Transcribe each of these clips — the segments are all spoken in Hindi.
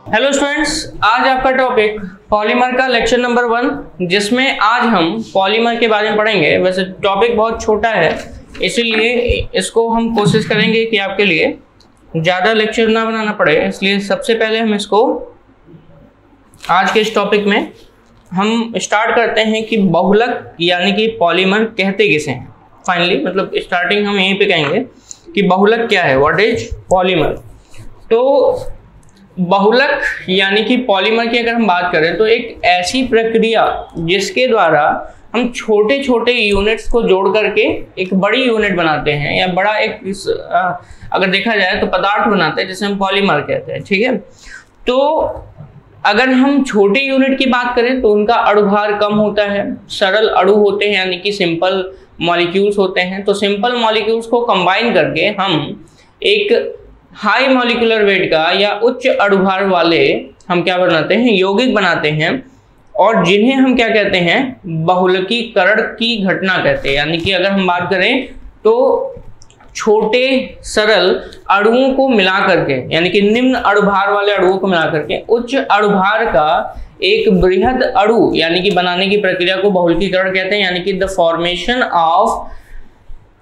हेलो स्टूडेंट्स, आज आपका टॉपिक पॉलीमर का लेक्चर नंबर 1, जिसमें आज हम पॉलीमर के बारे में पढ़ेंगे। वैसे टॉपिक बहुत छोटा है, इसीलिए इसको हम कोशिश करेंगे कि आपके लिए ज़्यादा लेक्चर ना बनाना पड़े। इसलिए सबसे पहले हम इसको आज के इस टॉपिक में हम स्टार्ट करते हैं कि बहुलक यानी कि पॉलीमर कहते किसे हैं। फाइनली मतलब स्टार्टिंग हम यहीं पे कहेंगे कि बहुलक क्या है, व्हाट इज पॉलीमर। तो बहुलक यानी कि पॉलीमर की अगर हम बात करें तो एक ऐसी प्रक्रिया जिसके द्वारा हम छोटे छोटे यूनिट्स को जोड़ करके एक बड़ी यूनिट बनाते हैं या बड़ा एक अगर देखा जाए तो पदार्थ बनाते हैं, जिसे हम पॉलीमर कहते हैं। ठीक है, तो अगर हम छोटे यूनिट की बात करें तो उनका अणुभार कम होता है, सरल अणु होते हैं यानी कि सिंपल मॉलिक्यूल्स होते हैं। तो सिंपल मॉलिक्यूल्स को कंबाइन करके हम एक हाई मॉलिक्यूलर वेट का या उच्च अणुभार वाले हम क्या बनाते हैं, यौगिक बनाते हैं, और जिन्हें हम क्या कहते हैं, बहुलकीकरण की घटना कहते हैं। यानी कि अगर हम बात करें तो छोटे सरल अणुओं को मिला करके यानी कि निम्न अणुभार वाले अणुओं को मिला करके उच्च अणुभार का एक बृहद अणु यानी कि बनाने की प्रक्रिया को बहुलकीकरण कहते हैं। यानी कि the formation of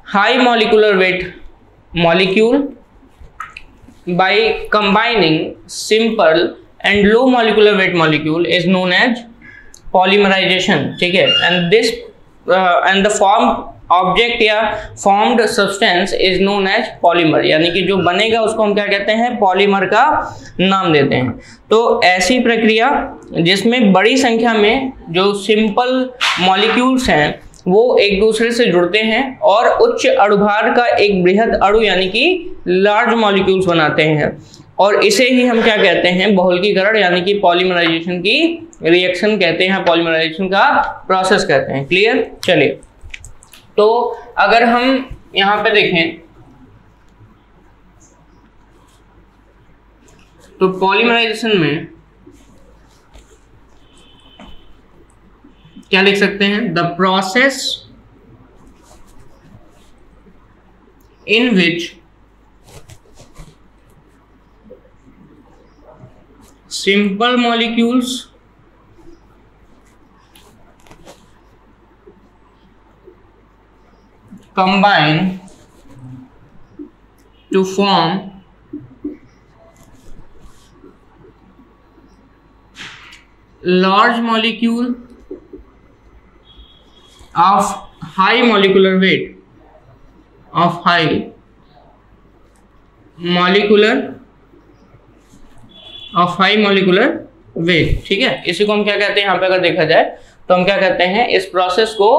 high molecular weight molecule by combining simple and low molecular weight molecule is known as polymerization। ठीक है, and the formed object या formed substance is known as polymer। यानी कि जो बनेगा उसको हम क्या कहते हैं, पॉलीमर का नाम देते हैं। तो ऐसी प्रक्रिया जिसमें बड़ी संख्या में जो सिंपल मॉलिक्यूल्स हैं वो एक दूसरे से जुड़ते हैं और उच्च अणुभार का एक बृहद अणु यानी कि लार्ज मॉलिक्यूल्स बनाते हैं, और इसे ही हम क्या कहते हैं, बहुलकीकरण यानी कि पॉलीमराइजेशन की रिएक्शन कहते हैं, पॉलीमराइजेशन का प्रोसेस कहते हैं। क्लियर। चलिए, तो अगर हम यहां पे देखें तो पॉलीमराइजेशन में क्या लिख सकते हैं, the process in which simple molecules combine to form large molecule of high molecular weight ठीक है। इसी को हम क्या कहते हैं, यहाँ पे अगर देखा जाए तो हम क्या कहते हैं, इस प्रोसेस को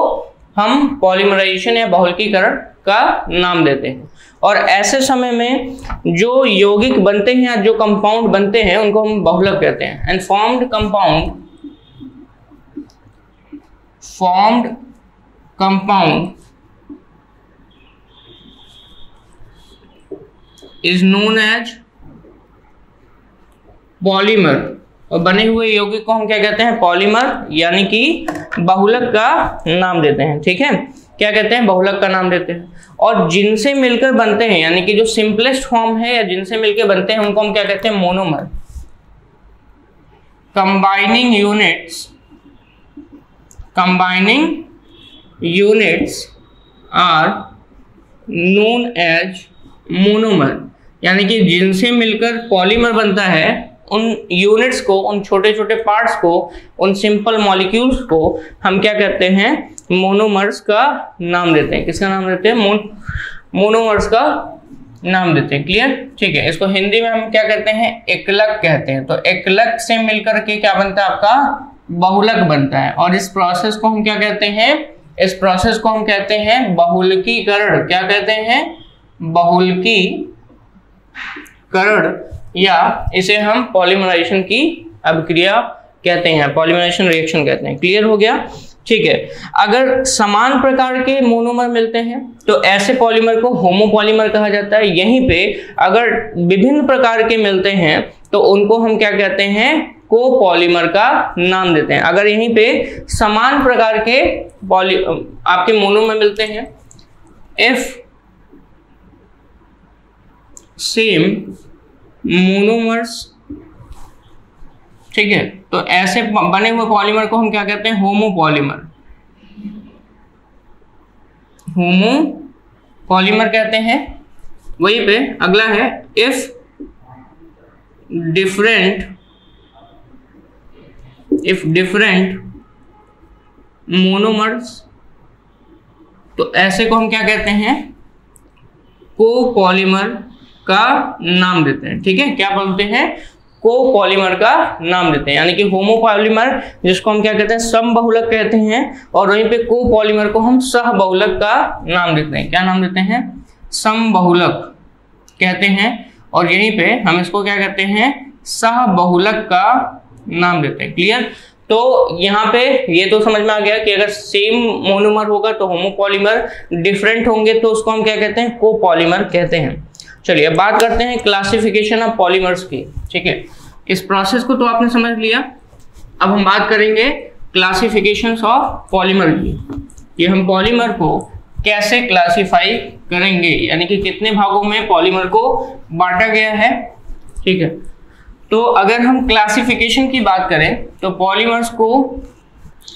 हम पॉलीमराइजेशन या बहुलकीकरण का नाम देते हैं। और ऐसे समय में जो यौगिक बनते हैं या जो कंपाउंड बनते हैं उनको हम बहुलक कहते हैं। And formed compound is known as polymer. और बने हुए यौगिक को हम क्या कहते हैं, पॉलीमर यानी कि बहुलक का नाम देते हैं। ठीक है, क्या कहते हैं, बहुलक का नाम देते हैं। और जिनसे मिलकर बनते हैं यानी कि जो सिंपलेस्ट फॉर्म है या जिनसे मिलकर बनते हैं उनको हम क्या कहते हैं, monomer. Combining units are known as monomer. यानी कि जिनसे मिलकर पॉलीमर बनता है उन यूनिट्स को, उन छोटे छोटे पार्ट्स को, उन सिंपल मॉलिक्यूल्स को हम क्या कहते हैं, मोनोमर्स का नाम देते हैं। किसका नाम देते हैं, मोनोमर्स का नाम देते हैं। क्लियर। ठीक है, इसको हिंदी में हम क्या कहते हैं, एकलक कहते हैं। तो एकलक से मिलकर के क्या बनता है, आपका बहुलक बनता है। और इस प्रोसेस को हम क्या कहते हैं, इस प्रोसेस को हम कहते हैं बहुलकीकरण। क्या कहते हैं, बहुलकीकरण, या इसे हम पॉलीमराइजेशन की अभिक्रिया कहते हैं, पॉलीमराइजेशन रिएक्शन कहते हैं। क्लियर हो गया। ठीक है, अगर समान प्रकार के मोनोमर मिलते हैं तो ऐसे पॉलीमर को होमोपॉलीमर कहा जाता है। यहीं पे अगर विभिन्न प्रकार के मिलते हैं तो उनको हम क्या कहते हैं, कोपॉलीमर का नाम देते हैं। अगर यहीं पे समान प्रकार के आपके मोनोमर मिलते हैं, इफ सेम monomers ठीक है। तो ऐसे बने हुए पॉलीमर को हम क्या कहते हैं? होमोपॉलीमर। होमोपॉलीमर कहते हैं। वहीं पे अगला है इफ डिफरेंट मोनोमर्स, तो ऐसे को हम क्या कहते हैं? कोपॉलीमर का नाम देते हैं। ठीक है, क्या बोलते हैं? कोपॉलीमर का नाम देते हैं। यानी कि होमोपॉलीमर जिसको हम क्या कहते हैं? समबहुलक कहते हैं, और वहीं पे कोपॉलीमर को हम सहबहुलक का नाम देते हैं। क्या नाम देते हैं? समबहुलक कहते हैं। और यहीं पे हम इसको क्या कहते हैं? सहबहुलक का नाम देते हैं। क्लियर? तो यहाँ पे ये तो समझ में आ गया कि अगर सेम मोनोमर होगा तो होमोपॉलीमर, डिफरेंट होंगे तो उसको हम क्या कहते हैं? कोपॉलीमर कहते हैं। चलिए अब बात करते हैं क्लासिफिकेशन ऑफ पॉलीमर्स की। ठीक है, इस प्रोसेस को तो आपने समझ लिया। अब हम बात करेंगे क्लासिफिकेशंस ऑफ पॉलीमर की, कि हम पॉलीमर को कैसे क्लासिफाई करेंगे, यानी कि कितने भागों में पॉलीमर को बांटा गया है। ठीक है, तो अगर हम क्लासिफिकेशन की बात करें तो पॉलीमर्स को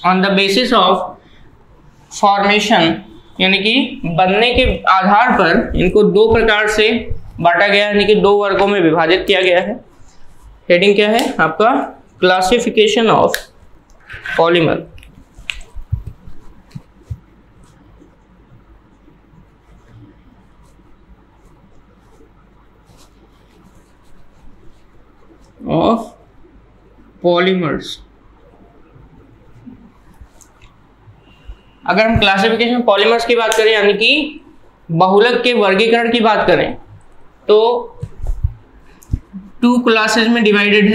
on the basis of formation, यानी कि बनने के आधार पर इनको दो प्रकार से बांटा गया है, यानी कि दो वर्गों में विभाजित किया गया है। हेडिंग क्या है आपका? Classification of polymer. Of polymers. अगर हम क्लासिफिकेशन पॉलीमर्स की बात करें, यानी कि बहुलक के वर्गीकरण की बात करें, तो टू क्लासेज में डिवाइडेड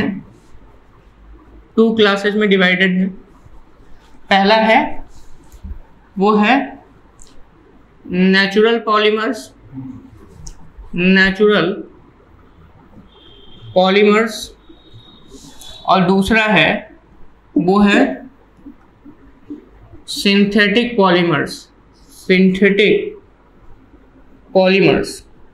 है। पहला है वो है नेचुरल पॉलीमर्स, और दूसरा है वो है सिंथेटिक पॉलीमर्स।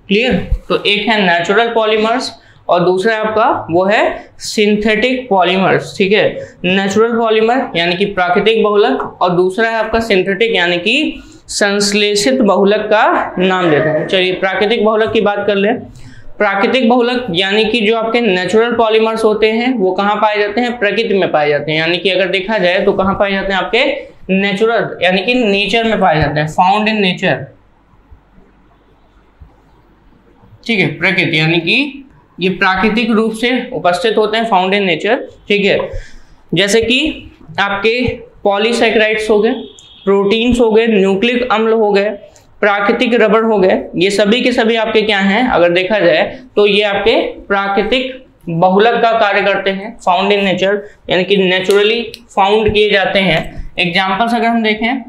क्लियर? तो एक है नेचुरल पॉलीमर्स और दूसरा आपका वो है सिंथेटिक पॉलीमर्स। ठीक है, नेचुरल पॉलीमर यानी कि प्राकृतिक बहुलक, और दूसरा है आपका सिंथेटिक यानी कि संश्लेषित बहुलक का नाम देते हैं। चलिए प्राकृतिक बहुलक की बात कर ले। प्राकृतिक बहुलक यानी कि जो आपके नेचुरल पॉलीमर्स होते हैं वो कहाँ पाए जाते हैं? प्रकृति में पाए जाते हैं। यानी कि अगर देखा जाए तो कहाँ पाए जाते हैं? आपके नेचुरल यानी कि नेचर में पाए जाते हैं, फाउंड इन नेचर। ठीक है, प्रकृति यानी कि ये प्राकृतिक रूप से उपस्थित होते हैं, फाउंड इन नेचर। ठीक है, जैसे कि आपके पॉलीसैकेराइड्स हो गए, प्रोटीन्स हो गए, न्यूक्लिक अम्ल हो गए, प्राकृतिक रबड़ हो गए, ये सभी के सभी आपके क्या हैं? अगर देखा जाए तो ये आपके प्राकृतिक बहुलक का कार्य करते हैं, फाउंड इन नेचर यानी कि नेचुरली फाउंड किए जाते हैं। एग्जाम्पल्स अगर हम देखें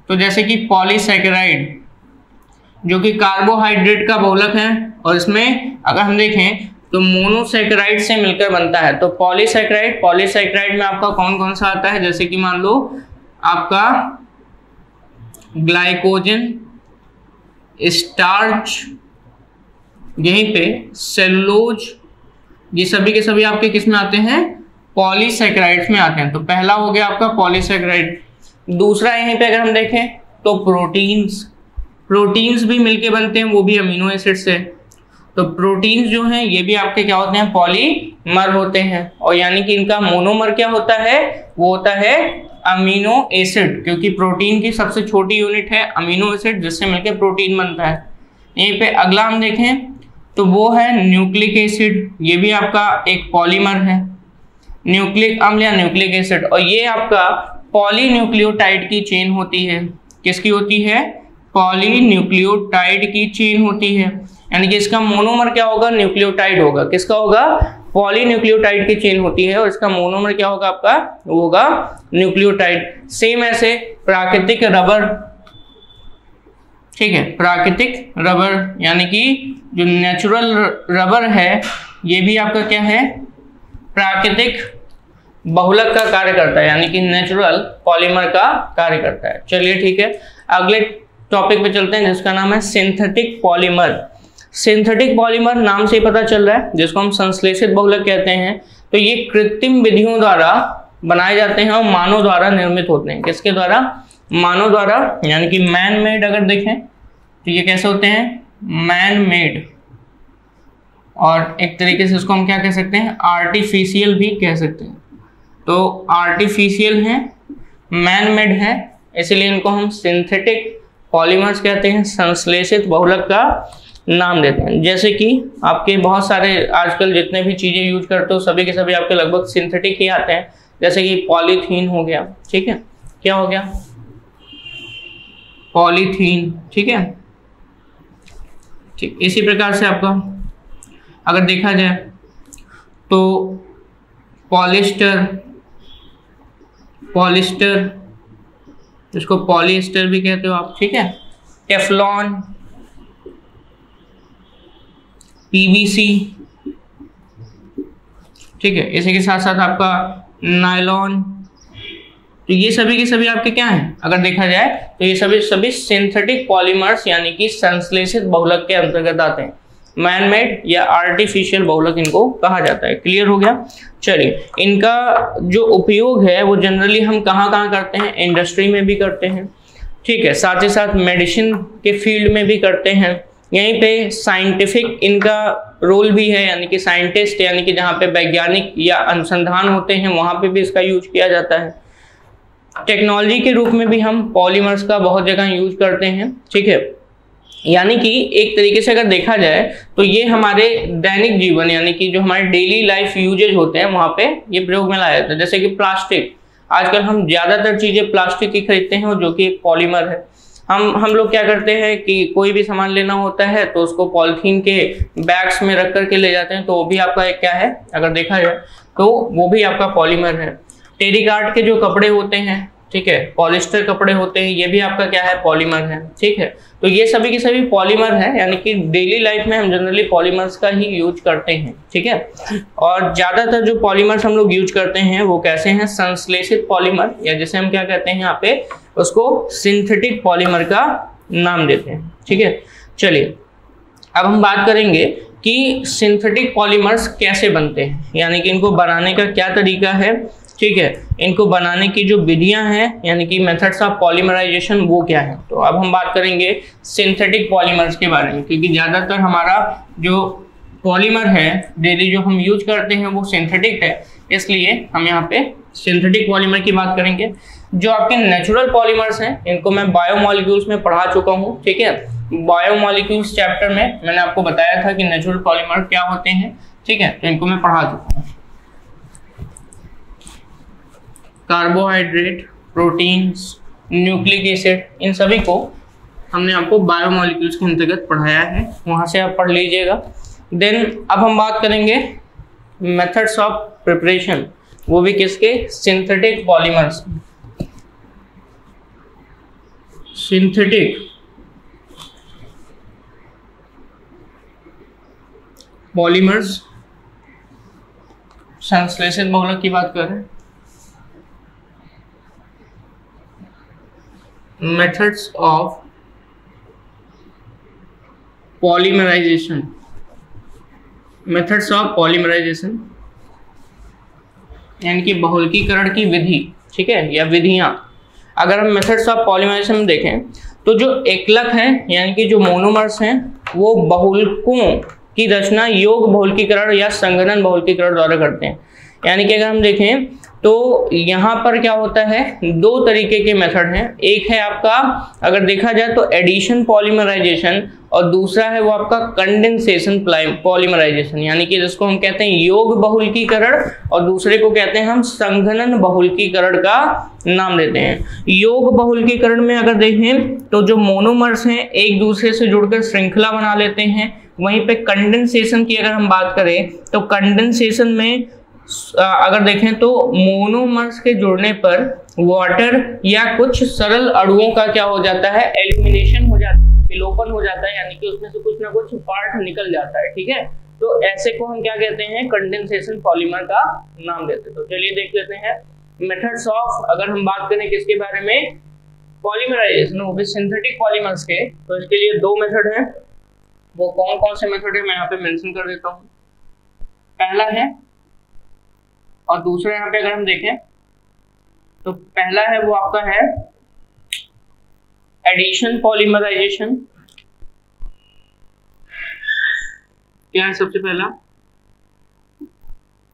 तो जैसे कि पॉलीसैकेराइड जो कि कार्बोहाइड्रेट का बहुलक है, और इसमें अगर हम देखें तो मोनोसैकेराइड से मिलकर बनता है। तो पॉलीसैकेराइड में आपका कौन कौन सा आता है? जैसे कि मान लो आपका ग्लाइकोजन, स्टार्च, यहीं पे सेलुलोज, ये सभी के सभी आपके किस में आते हैं? पॉलीसैकेराइड्स में आते हैं। तो पहला हो गया आपका पॉलीसैकेराइड। दूसरा यहीं पे अगर हम देखें तो प्रोटीन्स भी मिलके बनते हैं, वो भी अमीनो एसिड से। तो प्रोटीन्स जो हैं ये भी आपके क्या होते हैं? पॉलीमर होते हैं। और यानी कि इनका मोनोमर क्या होता है? वो होता है अमीनो एसिड, क्योंकि प्रोटीन की सबसे छोटी यूनिट है अमीनो एसिड, जिससे मिलकर प्रोटीन बनता है। यहीं पे अगला हम देखें तो वो है न्यूक्लिक एसिड, ये भी आपका एक पॉलीमर है, न्यूक्लिक अम्ल या न्यूक्लिक एसिड। और ये आपका पॉलीन्यूक्लियोटाइड की चेन होती है। किसकी होती है? पॉलीन्यूक्लियोटाइड की चेन होती है। यानी कि इसका मोनोमर क्या होगा? न्यूक्लियोटाइड होगा। किसका होगा? पॉलीन्यूक्लियोटाइड की चेन होती है, और इसका मोनोमर क्या होगा आपका? वो होगा न्यूक्लियोटाइड। सेम ऐसे प्राकृतिक रबर, ठीक है, प्राकृतिक रबर यानी कि जो नेचुरल रबर है ये भी आपका क्या है? प्राकृतिक बहुलक का कार्य करता है, यानी कि नेचुरल पॉलीमर का कार्य करता है। चलिए ठीक है, अगले टॉपिक पे चलते हैं जिसका नाम है सिंथेटिक पॉलीमर। सिंथेटिक पॉलीमर नाम से ही पता चल रहा है, जिसको हम संश्लेषित बहुलक कहते हैं। तो ये कृत्रिम विधियों द्वारा बनाए जाते हैं और मानव द्वारा निर्मित होते हैं। किसके द्वारा? मानव द्वारा, यानी कि मैन मेड। अगर देखें तो ये कैसे होते हैं? Man made. और एक तरीके से इसको हम क्या कह सकते हैं? आर्टिफिशियल भी कह सकते हैं। तो आर्टिफिशियल है, मैन मेड है, इसलिए इनको हम सिंथेटिक पॉलीमर्स कहते हैं, संश्लेषित बहुलक का नाम देते हैं। जैसे कि आपके बहुत सारे आजकल जितने भी चीजें यूज करते हो सभी के सभी आपके लगभग सिंथेटिक ही आते हैं। जैसे कि पॉलीथीन हो गया, ठीक है, क्या हो गया? पॉलीथीन, ठीक है, ठीक। इसी प्रकार से आपका अगर देखा जाए तो पॉलिस्टर, इसको पॉलिएस्टर भी कहते हो आप, ठीक है, टेफ्लॉन, पीवीसी, ठीक है। इसी के साथ साथ आपका नायलॉन। तो ये सभी के सभी आपके क्या हैं? अगर देखा जाए तो ये सभी सिंथेटिक पॉलीमर्स यानी कि संश्लेषित बहुलक के अंतर्गत आते हैं। मैन मेड या आर्टिफिशियल बहुलक इनको कहा जाता है। क्लियर हो गया? चलिए, इनका जो उपयोग है वो जनरली हम कहाँ करते हैं? इंडस्ट्री में भी करते हैं, ठीक है, साथ ही साथ मेडिसिन के फील्ड में भी करते हैं। यहीं पे साइंटिफिक इनका रोल भी है, यानी कि साइंटिस्ट, यानी कि जहाँ पे वैज्ञानिक या अनुसंधान होते हैं वहाँ पे भी इसका यूज किया जाता है। टेक्नोलॉजी के रूप में भी हम पॉलीमर्स का बहुत जगह यूज करते हैं, ठीक है। यानी कि एक तरीके से अगर देखा जाए तो ये हमारे दैनिक जीवन यानी कि जो हमारे डेली लाइफ यूजेज होते हैं वहाँ पे ये प्रयोग में लाया जाता है। जैसे कि प्लास्टिक, आजकल हम ज़्यादातर चीज़ें प्लास्टिक की खरीदते हैं और जो कि एक पॉलीमर है। हम लोग क्या करते हैं कि कोई भी सामान लेना होता है तो उसको पॉलीथीन के बैग्स में रख करके ले जाते हैं, तो वो भी आपका एक क्या है? अगर देखा जाए तो वो भी आपका पॉलीमर है। टेरिकॉट के जो कपड़े होते हैं, ठीक है, पॉलिस्टर कपड़े होते हैं, ये भी आपका क्या है? पॉलीमर है, ठीक है। तो ये सभी के सभी पॉलीमर है, यानी कि डेली लाइफ में हम जनरली पॉलीमर्स का ही यूज करते हैं, ठीक है। और ज्यादातर जो पॉलीमर्स हम लोग यूज करते हैं वो कैसे हैं? संश्लेषित पॉलीमर, या जिसे हम क्या कहते हैं यहाँ पे, उसको सिंथेटिक पॉलीमर का नाम देते हैं, ठीक है। चलिए, अब हम बात करेंगे कि सिंथेटिक पॉलीमर्स कैसे बनते हैं, यानी कि इनको बनाने का क्या तरीका है, ठीक है, इनको बनाने की जो विधियां हैं यानी कि मेथड्स ऑफ पॉलीमराइजेशन वो क्या है। तो अब हम बात करेंगे सिंथेटिक पॉलीमर्स के बारे में, क्योंकि ज़्यादातर हमारा जो पॉलीमर है डेली जो हम यूज करते हैं वो सिंथेटिक है, इसलिए हम यहाँ पे सिंथेटिक पॉलीमर की बात करेंगे। जो आपके नेचुरल पॉलीमर्स हैं इनको मैं बायोमॉलिक्यूल्स में पढ़ा चुका हूँ, ठीक है। बायोमॉलिक्यूल्स चैप्टर में मैंने आपको बताया था कि नेचुरल पॉलीमर क्या होते हैं, ठीक है, तो इनको मैं पढ़ा चुका हूँ। कार्बोहाइड्रेट, प्रोटीन्स, न्यूक्लिक एसिड, इन सभी को हमने आपको बायोमॉलिक्यूल्स के अंतर्गत पढ़ाया है, वहाँ से आप पढ़ लीजिएगा। देन अब हम बात करेंगे मेथड्स ऑफ प्रिपरेशन, वो भी किसके? Synthetic polymers. सिंथेटिक पॉलीमर्स, संश्लेषित बहुलक की बात कर रहे हैं। Methods of polymerization, methods of polymerization यानी कि बहुलकीकरण की विधि, ठीक है, या विधियां। अगर हम मेथड्स ऑफ पॉलीमराइजेशन में देखें तो जो एकलक है यानी कि जो मोनोमर्स हैं वो बहुलकों की रचना योग बहुलकीकरण या संघनन बहुलकीकरण द्वारा करते हैं। यानी कि अगर हम देखें तो यहाँ पर क्या होता है? दो तरीके के मेथड हैं। एक है आपका अगर देखा जाए तो एडिशन पॉलीमराइजेशन, और दूसरा है वो आपका कंडेंसेशन पॉलीमराइजेशन, यानी कि जिसको हम कहते हैं योग बहुलकीकरण और दूसरे को कहते हैं हम संघनन बहुलकीकरण का नाम देते हैं। योग बहुलकीकरण में अगर देखें तो जो मोनोमर्स हैं एक दूसरे से जुड़कर श्रृंखला बना लेते हैं। वहीं पे कंडेंसेशन की अगर हम बात करें तो कंडेंसेशन में अगर देखें तो मोनोमर्स के जुड़ने पर वाटर या कुछ सरल अणुओं का क्या हो जाता है? एलिमिनेशन हो जाता है, विलोपन हो जाता है, यानी कि उसमें से कुछ ना कुछ पार्ट निकल जाता है, ठीक है। तो ऐसे को हम क्या कहते हैं? कंडेंसेशन पॉलीमर का नाम देते हैं। तो चलिए देख लेते हैं मेथड्स ऑफ, अगर हम बात करें किसके बारे में? पॉलीमराइजेशन, वो भी सिंथेटिक पॉलीमर्स के। तो इसके लिए दो मेथड हैं, वो कौन कौन से मेथड है मैं यहाँ पे मेंशन कर देता हूँ। पहला है और दूसरा यहाँ पे अगर हम देखें तो पहला है वो आपका है एडिशन पॉलीमराइजेशन। क्या है सबसे पहला?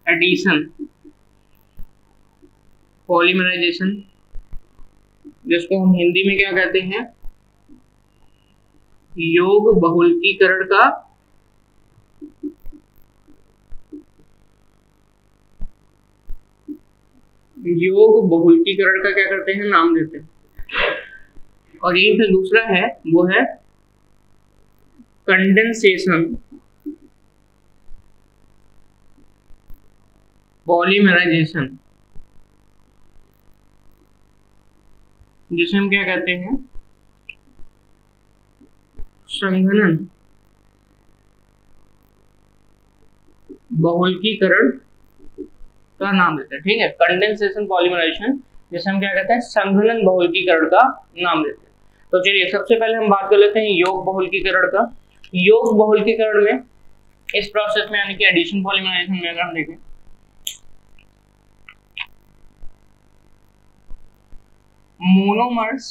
एडिशन पॉलीमराइजेशन, जिसको हम हिंदी में क्या कहते हैं? योग बहुलकीकरण का क्या करते हैं? नाम देते हैं। और यही फिर दूसरा है वो है कंडेंसेशन पॉलीमराइजेशन, जिसे हम क्या कहते हैं? संघनन बहुलकीकरण का नाम देते हैं। ठीक है, कंडेंसेशन पॉलीमराइजेशन जिसे हम क्या कहते हैं? संघनन बहुलकीकरण का नाम देते हैं। तो चलिए सबसे पहले हम बात कर लेते हैं योग बहुलकीकरण का। योग बहुलकीकरण में इस प्रोसेस में यानी कि एडिशन पॉलीमराइजेशन में अगर हम देखें monomers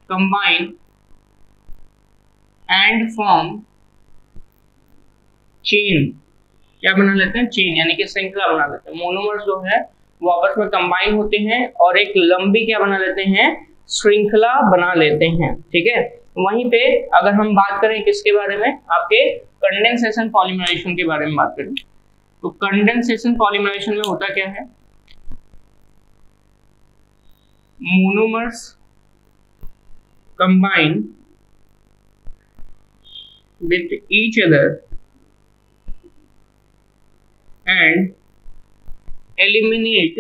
combine and form chain. क्या बना लेते हैं? चेन, यानी कि श्रृंखला बना लेते हैं। मोनोमर्स जो है वो आपस में कंबाइन होते हैं और एक लंबी क्या बना लेते हैं? श्रृंखला बना लेते हैं। ठीक है, वहीं पे अगर हम बात करें किसके बारे में? आपके कंडेंसेशन पॉलीमराइजेशन के बारे में बात करें तो कंडेंसेशन पॉलीमराइजेशन में होता क्या है? Monomers combine with each other and eliminate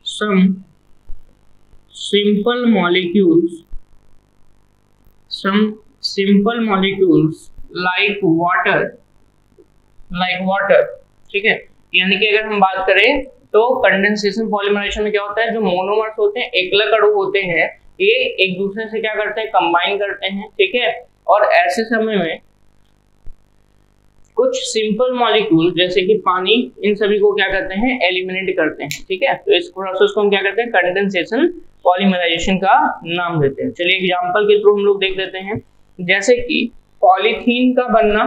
some simple molecules like water। ठीक है, यानी कि अगर हम बात करें तो कंडेंसेशन पॉलीमराइजेशन में क्या होता है? जो मोनोमर्स होते हैं, एकलक अणु होते हैं, ये एक दूसरे से क्या करते हैं? कंबाइन करते हैं। ठीक है, और ऐसे समय में कुछ सिंपल मॉलिक्यूल जैसे कि पानी, इन सभी को क्या करते हैं? एलिमिनेट करते हैं। ठीक है, तो इस प्रोसेस को हम क्या करते हैं? कंडेंसेशन पॉलीमराइजेशन का नाम देते हैं। चलिए एग्जांपल के थ्रू हम लोग देख लेते हैं, जैसे कि पॉलीथीन का बनना,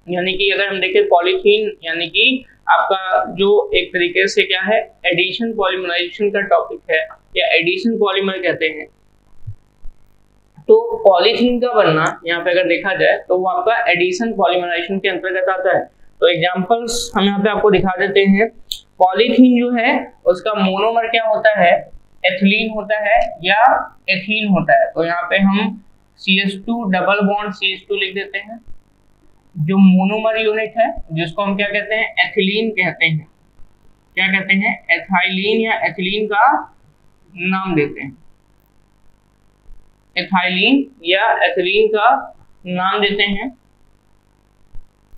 यानी कि अगर हम देखें पॉलीथीन यानी कि आपका जो एक तरीके से क्या है? एडिशन पॉलीमराइजेशन का टॉपिक है या एडिशन पॉलीमर कहते हैं। तो पॉलीथीन का बनना यहाँ पे अगर देखा जाए तो वो आपका एडिशन पॉलीमराइजेशन के अंतर्गत आता है। तो एग्जांपल्स हम यहाँ पे आपको दिखा देते हैं। पॉलीथीन जो है उसका मोनोमर क्या होता है? एथिलीन होता है या एथीन होता है। तो यहाँ पे हम CH2 डबल बॉन्ड CH2 लिख देते हैं। जो मोनोमर यूनिट है जिसको हम क्या कहते हैं? एथिलीन कहते हैं। क्या कहते हैं? एथाइलीन या एथिलीन का नाम देते हैं। एथाइलीन या एथिलीन का नाम देते हैं।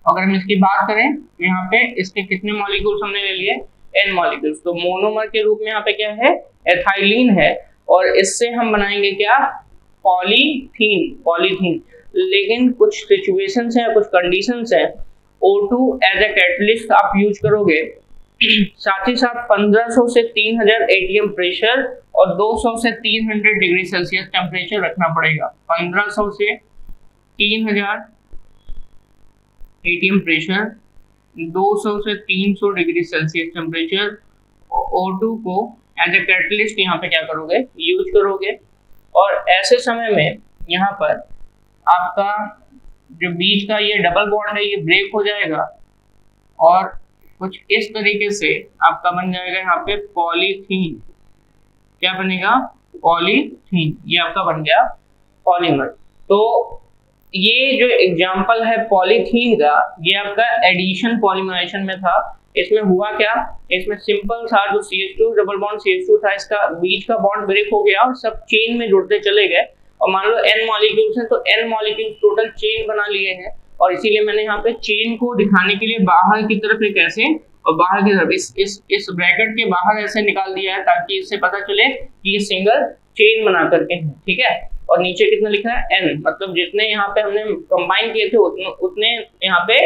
अगर हम इसकी बात करें तो यहाँ पे इसके कितने मॉलिक्यूल्स हमने ले लिए? n molecules. तो मोनोमर के रूप में यहाँ पे क्या है? एथाइलीन है और इससे हम बनाएंगे क्या? पॉलीथीन। लेकिन कुछ सिचुएशंस हैं, कुछ कंडीशंस हैं। O2 एज ए कैटलिस्ट आप यूज करोगे, साथ ही साथ 1500 से 3000 ATM प्रेशर और 200 से 300 डिग्री सेल्सियस टेम्परेचर रखना पड़ेगा। 1500 से 3000 ATM प्रेशर, 200 से 300 डिग्री सेल्सियस टेम्परेचर। O2 को एज ए कैटलिस्ट यहाँ पे क्या करोगे? यूज करोगे। और ऐसे समय में यहाँ पर आपका जो बीच का ये डबल बॉन्ड है ये ब्रेक हो जाएगा और कुछ इस तरीके से आपका बन जाएगा यहाँ पे पॉलीथीन। क्या बनेगा? पॉलीथीन। ये आपका बन गया पॉलीमर। तो ये जो एग्जांपल है पॉलीथीन का, ये आपका एडिशन पॉलीमराइजेशन में था। इसमें हुआ क्या? इसमें सिंपल था जो CH2 डबल बॉन्ड CH2 था, इसका बीच का बॉन्ड ब्रेक हो गया और सब चेन में जुड़ते चले गए। और मान लो n मॉलिक्यूल्स हैं तो n मॉलिक्यूल्स टोटल चेन बना लिए हैं। और इसीलिए मैंने यहाँ पे चेन को दिखाने के लिए बाहर की तरफ एक ऐसे और बाहर की तरफ इस ब्रैकेट के बाहर ऐसे निकाल दिया है ताकि इससे पता चले कि ये सिंगल चेन बना करके है। ठीक है, और नीचे कितना लिखा है n, मतलब जितने यहाँ पे हमने कंबाइन किए थे उतने यहाँ पे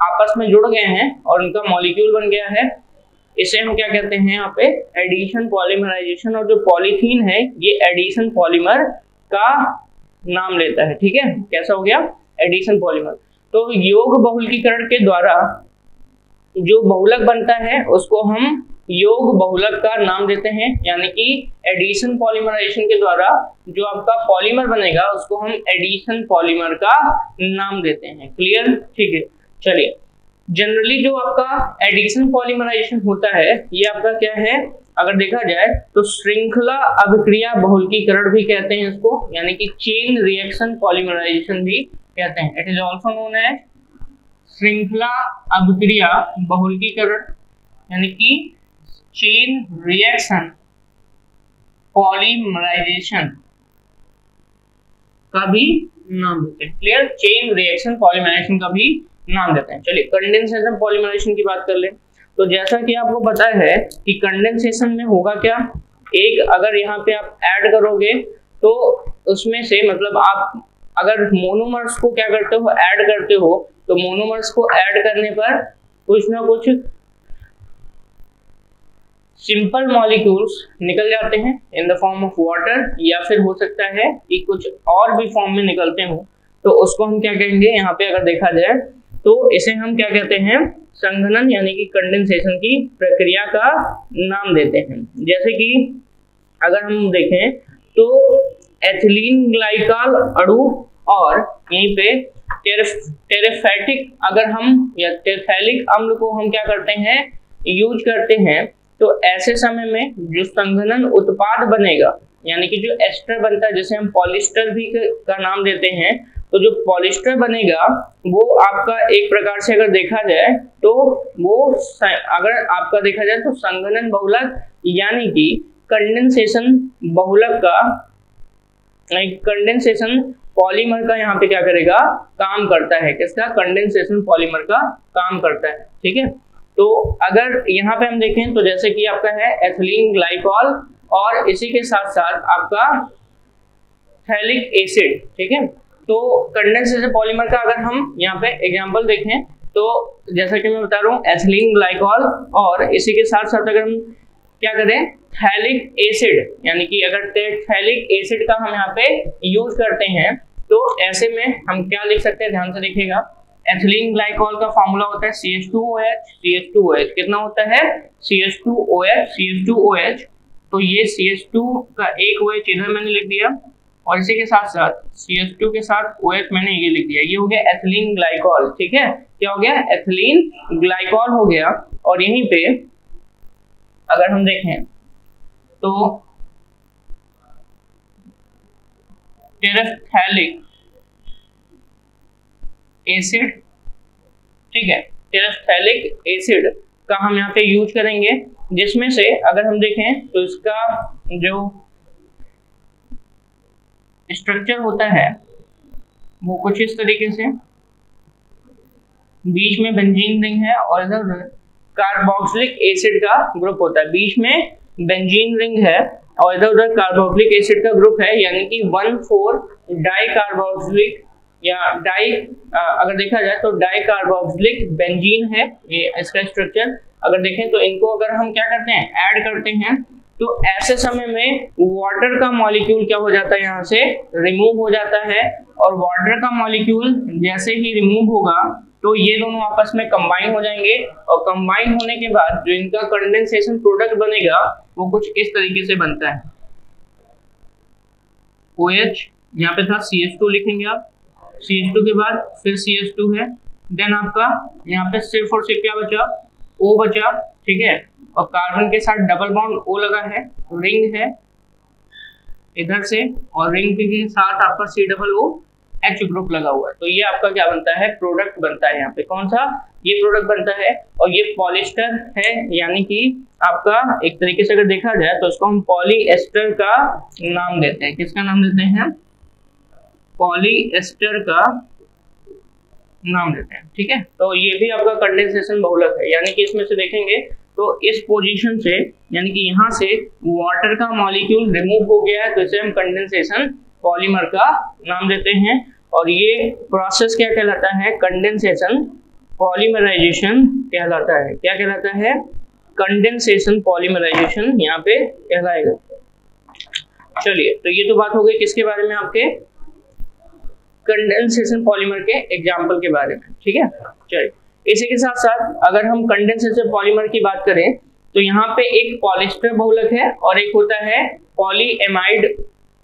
आपस में जुड़ गए हैं और उनका मॉलिक्यूल बन गया है। इसे हम क्या कहते हैं यहाँ पे एडिशन पॉलीमराइजेशन। और जो पॉलीथीन है ये एडिशन पॉलीमर का नाम लेता है। ठीक है, कैसा हो गया एडिशन पॉलीमर। तो योग बहुलकीकरण के द्वारा जो बहुलक बनता है उसको हम योग बहुलक का नाम देते हैं, यानी कि एडिशन पॉलीमराइजेशन के द्वारा जो आपका पॉलीमर बनेगा उसको हम एडिशन पॉलीमर का नाम देते हैं। क्लियर? ठीक है, चलिए जनरली जो आपका एडिशन पॉलीमराइजेशन होता है ये आपका क्या है, अगर देखा जाए तो श्रृंखला अभिक्रिया बहुलकीकरण भी कहते हैं इसको, यानी कि चेन रिएक्शन पॉलीमराइजेशन भी कहते हैं। It is also known as श्रृंखला अभिक्रिया बहुलकीकरण, यानी कि चेन रिएक्शन पॉलीमराइजेशन का भी नाम देते हैं। क्लियर? चेन रिएक्शन पॉलीमराइजेशन का भी नाम देते हैं। चलिए कंडेंसेशन पॉलीमराइजेशन की बात कर लें। तो जैसा कि आपको पता है कि कंडेंसेशन में होगा क्या, एक अगर यहाँ पे आप ऐड करोगे तो उसमें से मतलब आप अगर मोनोमर्स को क्या करते हो, ऐड करते हो, तो मोनोमर्स को ऐड करने पर कुछ ना कुछ सिंपल मॉलिक्यूल्स निकल जाते हैं in the form of water, या फिर हो सकता है कि कुछ और भी फॉर्म में निकलते हो, तो उसको हम क्या कहेंगे यहाँ पे अगर देखा जाए तो इसे हम क्या कहते हैं, संघनन यानी कि कंडेंसेशन की प्रक्रिया का नाम देते हैं। जैसे कि अगर हम देखें तो एथिलीन ग्लाइकॉल अणु और यहीं पे टेरेफेटिक अगर हम या टेरेफेलिक अम्ल को हम क्या करते हैं, यूज करते हैं, तो ऐसे समय में जो संघनन उत्पाद बनेगा यानी कि जो एस्टर बनता है जिसे हम पॉलिस्टर भी का नाम देते हैं, तो जो पॉलिस्टर बनेगा वो आपका एक प्रकार से अगर देखा जाए तो वो अगर आपका देखा जाए तो संघनन बहुलक यानी कि कंडेंसेशन बहुलक का कंडेंसेशन पॉलीमर का यहाँ पे क्या करेगा, काम करता है। किसका? कंडेंसेशन पॉलीमर का काम करता है। ठीक है, तो अगर यहाँ पे हम देखें तो जैसे कि आपका है एथिलीन ग्लाइकॉल और इसी के साथ साथ आपका थैलिक एसिड। ठीक है, तो कंडेंसेशन पॉलीमर का अगर हम यहाँ पे एग्जांपल देखें तो जैसा कि मैं बता रहा हूँ एथिलीन ग्लाइकॉल और इसी के साथ साथ अगर हम क्या करें थैलिक एसिड, यानी कि अगर थैलिक एसिड का हम यहाँ पे यूज करते हैं तो ऐसे में हम क्या लिख सकते हैं, ध्यान से देखिएगा। एथिलीन ग्लाइकॉल का फॉर्मूला होता है CH2OH CH2OH। कितना होता है? CH2OH CH2OH। तो ये CH2 का एक OH इधर मैंने लिख दिया और इसी के साथ साथ CH2 के साथ OH मैंने ये लिख दिया, ये हो गया एथिलीन ग्लाइकॉल। ठीक है, क्या हो गया? एथिलीन ग्लाइकॉल हो गया। और यहीं पे अगर हम देखें तो टेरेफ्थैलिक एसिड, ठीक है, टेरेफ्थैलिक एसिड का हम यहाँ पे यूज करेंगे, जिसमें से अगर हम देखें तो इसका जो स्ट्रक्चर होता है वो कुछ इस तरीके से, बीच में बेंजीन रिंग है और इधर कार्बोक्सिलिक एसिड का ग्रुप होता है। बीच में बेंजीन रिंग है और इधर उधर कार्बोक्सिलिक एसिड का ग्रुप है, यानी कि 1,4 डाई कार्बोक्सिलिक या डाई अगर देखा जाए तो डाई कार्बोक्सिलिक बेंजीन है ये इसका स्ट्रक्चर। अगर देखें तो इनको अगर हम क्या करते हैं, ऐड करते हैं, तो ऐसे समय में वाटर का मॉलिक्यूल क्या हो जाता है, यहाँ से रिमूव हो जाता है। और वाटर का मॉलिक्यूल जैसे ही रिमूव होगा तो ये दोनों आपस में कंबाइन हो जाएंगे और कंबाइन होने के बाद जो इनका कंडेंसेशन प्रोडक्ट बनेगा वो कुछ इस तरीके से बनता है। OH यहाँ पे था, CH2 लिखेंगे आप, CH2 के बाद फिर CH2 है, देन आपका यहाँ पे सिर्फ और सिर्फ क्या बचा, O बचा। ठीक है, और कार्बन के साथ डबल बॉन्ड O लगा है, रिंग है इधर से और रिंग के साथ आपका COOH ग्रुप लगा हुआ है। तो ये आपका क्या बनता है, प्रोडक्ट बनता है। यहाँ पे कौन सा, ये प्रोडक्ट बनता है और ये पॉलिस्टर है, यानी कि आपका एक तरीके से अगर देखा जाए तो इसको हम पॉलीएस्टर का नाम देते हैं। किसका नाम देते हैं? पॉलीएस्टर का नाम देते हैं। ठीक है, तो ये भी आपका कंडेंसेशन बहुलक है, यानी कि इसमें से देखेंगे तो इस पोजीशन से यानी कि यहाँ से वाटर का मॉलिक्यूल रिमूव हो गया है, तो इसे हम कंडेंसेशन पॉलीमर का नाम देते हैं। और ये प्रोसेस क्या कहलाता है? कंडेंसेशन पॉलीमराइजेशन कहलाता है। क्या कहलाता है? कंडेंसेशन पॉलीमराइजेशन यहाँ पे कहलाएगा। चलिए, तो ये तो बात हो गई किसके बारे में? आपके कंडेंसेशन पॉलीमर के एग्जाम्पल के बारे में। ठीक है, चलिए इसी के साथ साथ अगर हम कंडेंसेशन पॉलीमर की बात करें तो यहाँ पे एक पॉलिएस्टर बहुलक है और एक होता है पॉलीएमाइड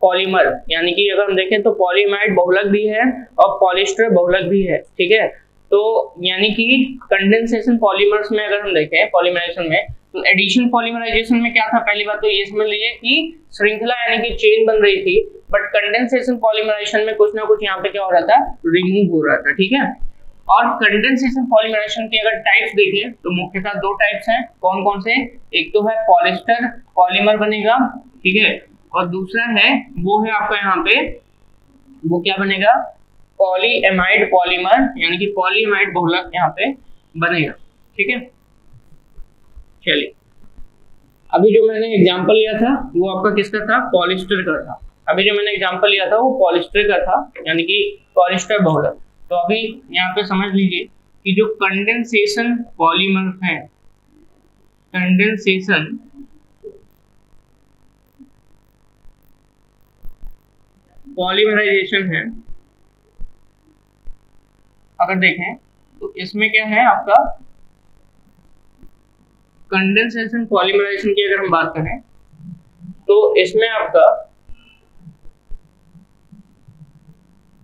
पॉलीमर। यानी कि अगर हम देखें तो पॉलीएमाइड बहुलक भी है और पॉलिएस्टर बहुलक भी है। ठीक है, तो यानी कि कंडेंसेशन पॉलीमर्स में अगर हम देखें पॉलीमराइजेशन में, तो एडिशन पॉलीमराइजेशन में क्या था? पहली बात तो ये समझ लीजिए कि श्रृंखला यानी कि चेन बन रही थी, बट कंडेंसेशन पॉलीमराइजेशन में कुछ ना कुछ यहाँ पे क्या हो रहा था? रिमूव हो रहा था। ठीक है, और कंडेंसेशन पॉलीमराइजेशन की अगर टाइप्स देखें तो मुख्यतः दो टाइप्स हैं। कौन कौन से? एक तो है पॉलिएस्टर पॉलीमर बनेगा, ठीक है, और दूसरा है वो है आपका यहाँ पे वो क्या बनेगा? पॉलीएमाइड पॉलीमर, यानी कि पॉलीएमाइड बहुलक यहाँ पे बनेगा। ठीक है, चलिए अभी जो मैंने एग्जांपल लिया था वो आपका किसका था? पॉलिएस्टर का था। अभी जो मैंने एग्जांपल लिया था वो पॉलिएस्टर का था, यानी कि पॉलिएस्टर बहुलक। तो अभी यहाँ पे समझ लीजिए कि जो कंडेंसेशन पॉलीमर है, कंडेंसेशन पॉलीमराइजेशन है, अगर देखें तो इसमें क्या है आपका कंडेंसेशन पॉलीमराइजेशन की अगर हम बात करें तो इसमें आपका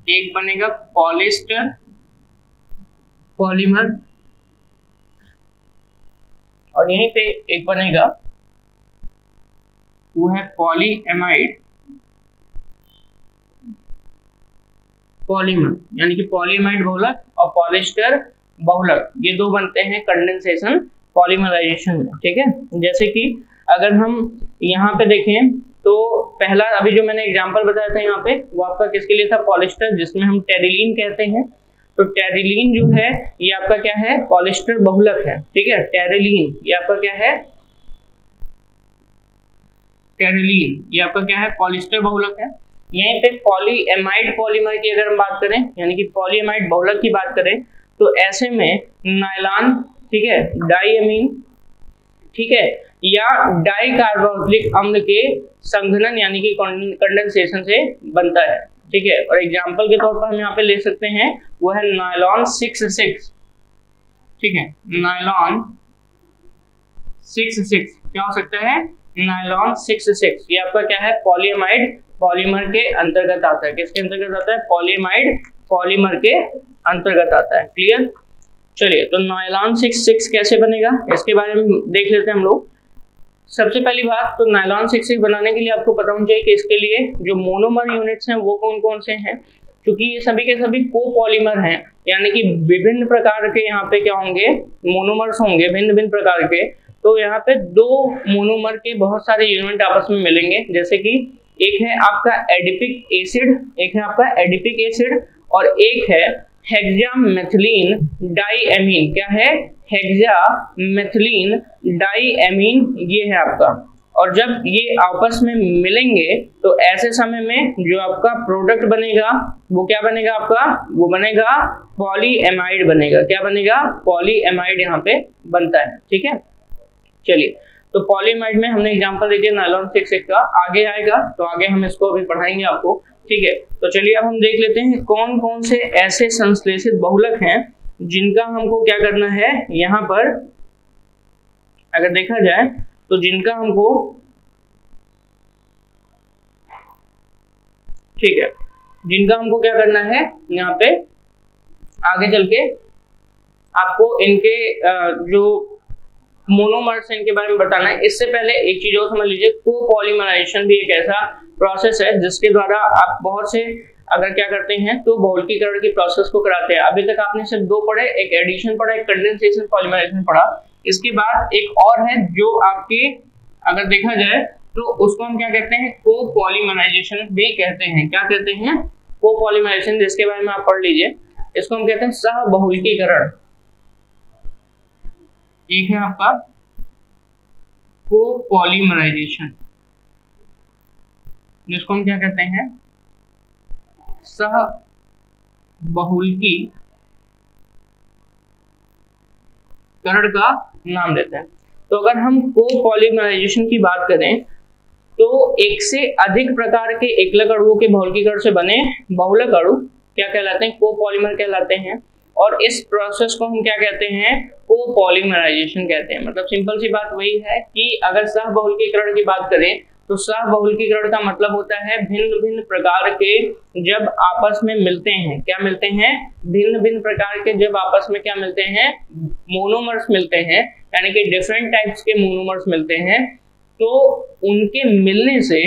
एक बनेगा पॉलिएस्टर पॉलीमर और यहीं पे एक बनेगा वो है पॉलीएमाइड पॉलीमर, यानी कि पॉलीएमाइड बहुलक और पॉलिएस्टर बहुलक, ये दो बनते हैं कंडेंसेशन पॉलीमराइजेशन में। ठीक है, जैसे कि अगर हम यहाँ पे देखें तो पहला अभी जो मैंने एग्जांपल बताया था यहाँ पे वो आपका किसके लिए था? पॉलिएस्टर, जिसमें हम टेरिलीन कहते हैं। तो टेरिलीन जो है ये आपका क्या है? पॉलिएस्टर बहुलक है। ठीक है, टेरिलीन ये आपका क्या है? टेरिलीन ये आपका क्या है? पॉलिएस्टर बहुलक है। यहीं पे पॉलीएमाइड पॉलीमर की अगर हम बात करें, यानी कि पॉलीएमाइड बहुलक की बात करें, तो ऐसे में नायलॉन, ठीक है, डाइएमीन, ठीक है, या डाई कार्बोक्सिलिक अम्ल के संघनन यानी कि कंडेंसेशन से बनता है। ठीक है, और एग्जांपल के तौर पर हम यहाँ पे ले सकते हैं वो है नायलॉन 66। ठीक है, नायलॉन 66 क्या हो सकता है? नायलॉन 66 ये आपका क्या है? पॉलीएमाइड पॉलीमर के अंतर्गत आता है। किसके अंतर्गत आता है? पॉलीएमाइड पॉलीमर के अंतर्गत आता है। क्लियर? चलिए, तो नायलॉन 66 कैसे बनेगा इसके बारे में देख लेते हैं हम लोग। सबसे पहली बात तो नायलॉन 66 बनाने के लिए आपको पता होना चाहिए कि इसके लिए जो मोनोमर यूनिट्स हैं वो कौन कौन से हैं, क्योंकि ये सभी के सभी कोपॉलीमर हैं, यानी कि विभिन्न प्रकार के यहाँ पे क्या होंगे? मोनोमर्स होंगे भिन्न भिन्न प्रकार के। तो यहाँ पे दो मोनोमर के बहुत सारे यूनिट आपस में मिलेंगे, जैसे कि एक है आपका एडिपिक एसिड, एक है आपका एडिपिक एसिड और एक है हेक्सामेथिलीन डाइएमीन। क्या है? हेक्सामेथिलीन डाइएमीन, ये है आपका। और जब ये आपस में मिलेंगे तो ऐसे समय में जो आपका प्रोडक्ट बनेगा वो क्या बनेगा आपका? वो बनेगा पॉलीएमाइड बनेगा। क्या बनेगा? पॉलीएमाइड यहाँ पे बनता है। ठीक है, चलिए, तो पॉलीएमाइड में हमने एग्जांपल दे दिया नायलॉन 66 का, आगे आएगा तो आगे हम इसको अभी पढ़ाएंगे आपको। ठीक है, तो चलिए अब हम देख लेते हैं कौन कौन से ऐसे संश्लेषित बहुलक हैं जिनका हमको क्या करना है यहाँ पर। अगर देखा जाए तो जिनका हमको, ठीक है, जिनका हमको क्या करना है यहाँ पे आगे चल के आपको इनके जो मोनोमर्स इनके बारे में बताना है। इससे पहले एक चीज और समझ लीजिए, कोपॉलीमराइजेशन भी एक ऐसा प्रोसेस है जिसके द्वारा आप बहुत से अगर क्या करते हैं तो बहुलकीकरण की प्रोसेस को कराते हैं। अभी तक आपने सिर्फ दो पढ़े, एक एडिशन पढ़ा, एक कंडेंसेशन पॉलीमराइजेशन पढ़ा। इसके बाद एक और है जो आपके अगर देखा जाए तो उसको हम क्या कहते हैं? कोपॉलीमराइजेशन भी कहते हैं। क्या कहते हैं? कोपॉलीमराइजेशन, जिसके बारे में आप पढ़ लीजिए। इसको हम कहते हैं सह बहुलकीकरण। एक है आपका कोपॉलीमराइजेशन, जिसको हम क्या कहते हैं, सह बहुलकीकरण का नाम देते हैं। तो अगर हम कोपॉलीमराइजेशन की बात करें तो एक से अधिक प्रकार के एकलक अणुओं के बहुलकीकरण से बने बहुलक अणु क्या कहलाते हैं, कोपॉलीमर कहलाते हैं। और इस प्रोसेस को हम क्या कहते हैं, कोपॉलीमराइजेशन कहते हैं। मतलब सिंपल सी बात वही है कि अगर सह बहुलकीकरण की बात करें तो सह बहुलकीकरण का मतलब होता है भिन्न भिन्न प्रकार के जब आपस में मिलते हैं, क्या मिलते हैं, भिन्न भिन्न प्रकार के जब आपस में क्या मिलते हैं, मोनोमर्स मिलते हैं, यानी कि डिफरेंट टाइप्स के मोनोमर्स मिलते हैं, तो उनके मिलने से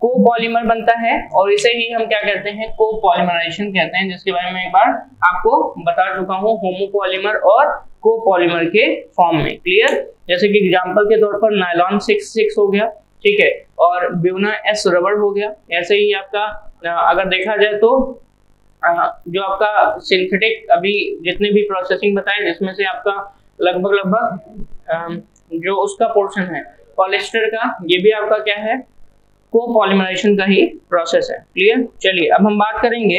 कोपॉलीमर बनता है और इसे ही हम क्या कहते हैं, कोपॉलीमराइजेशन कहते हैं, जिसके बारे में एक बार आपको बता चुका हूं, होमोपॉलीमर और कोपॉलीमर के फॉर्म में। क्लियर? जैसे कि एग्जांपल के तौर पर नायलॉन 6 हो गया, ठीक है, और ब्यूना S रबर हो गया। ऐसे ही आपका अगर देखा जाए तो जो आपका सिंथेटिक अभी जितने भी प्रोसेसिंग बताए जिसमें से आपका लगभग जो उसका पोर्शन है पॉलिएस्टर का, ये भी आपका क्या है, कोपॉलीमराइजेशन का ही प्रोसेस है। क्लियर? चलिए अब हम बात करेंगे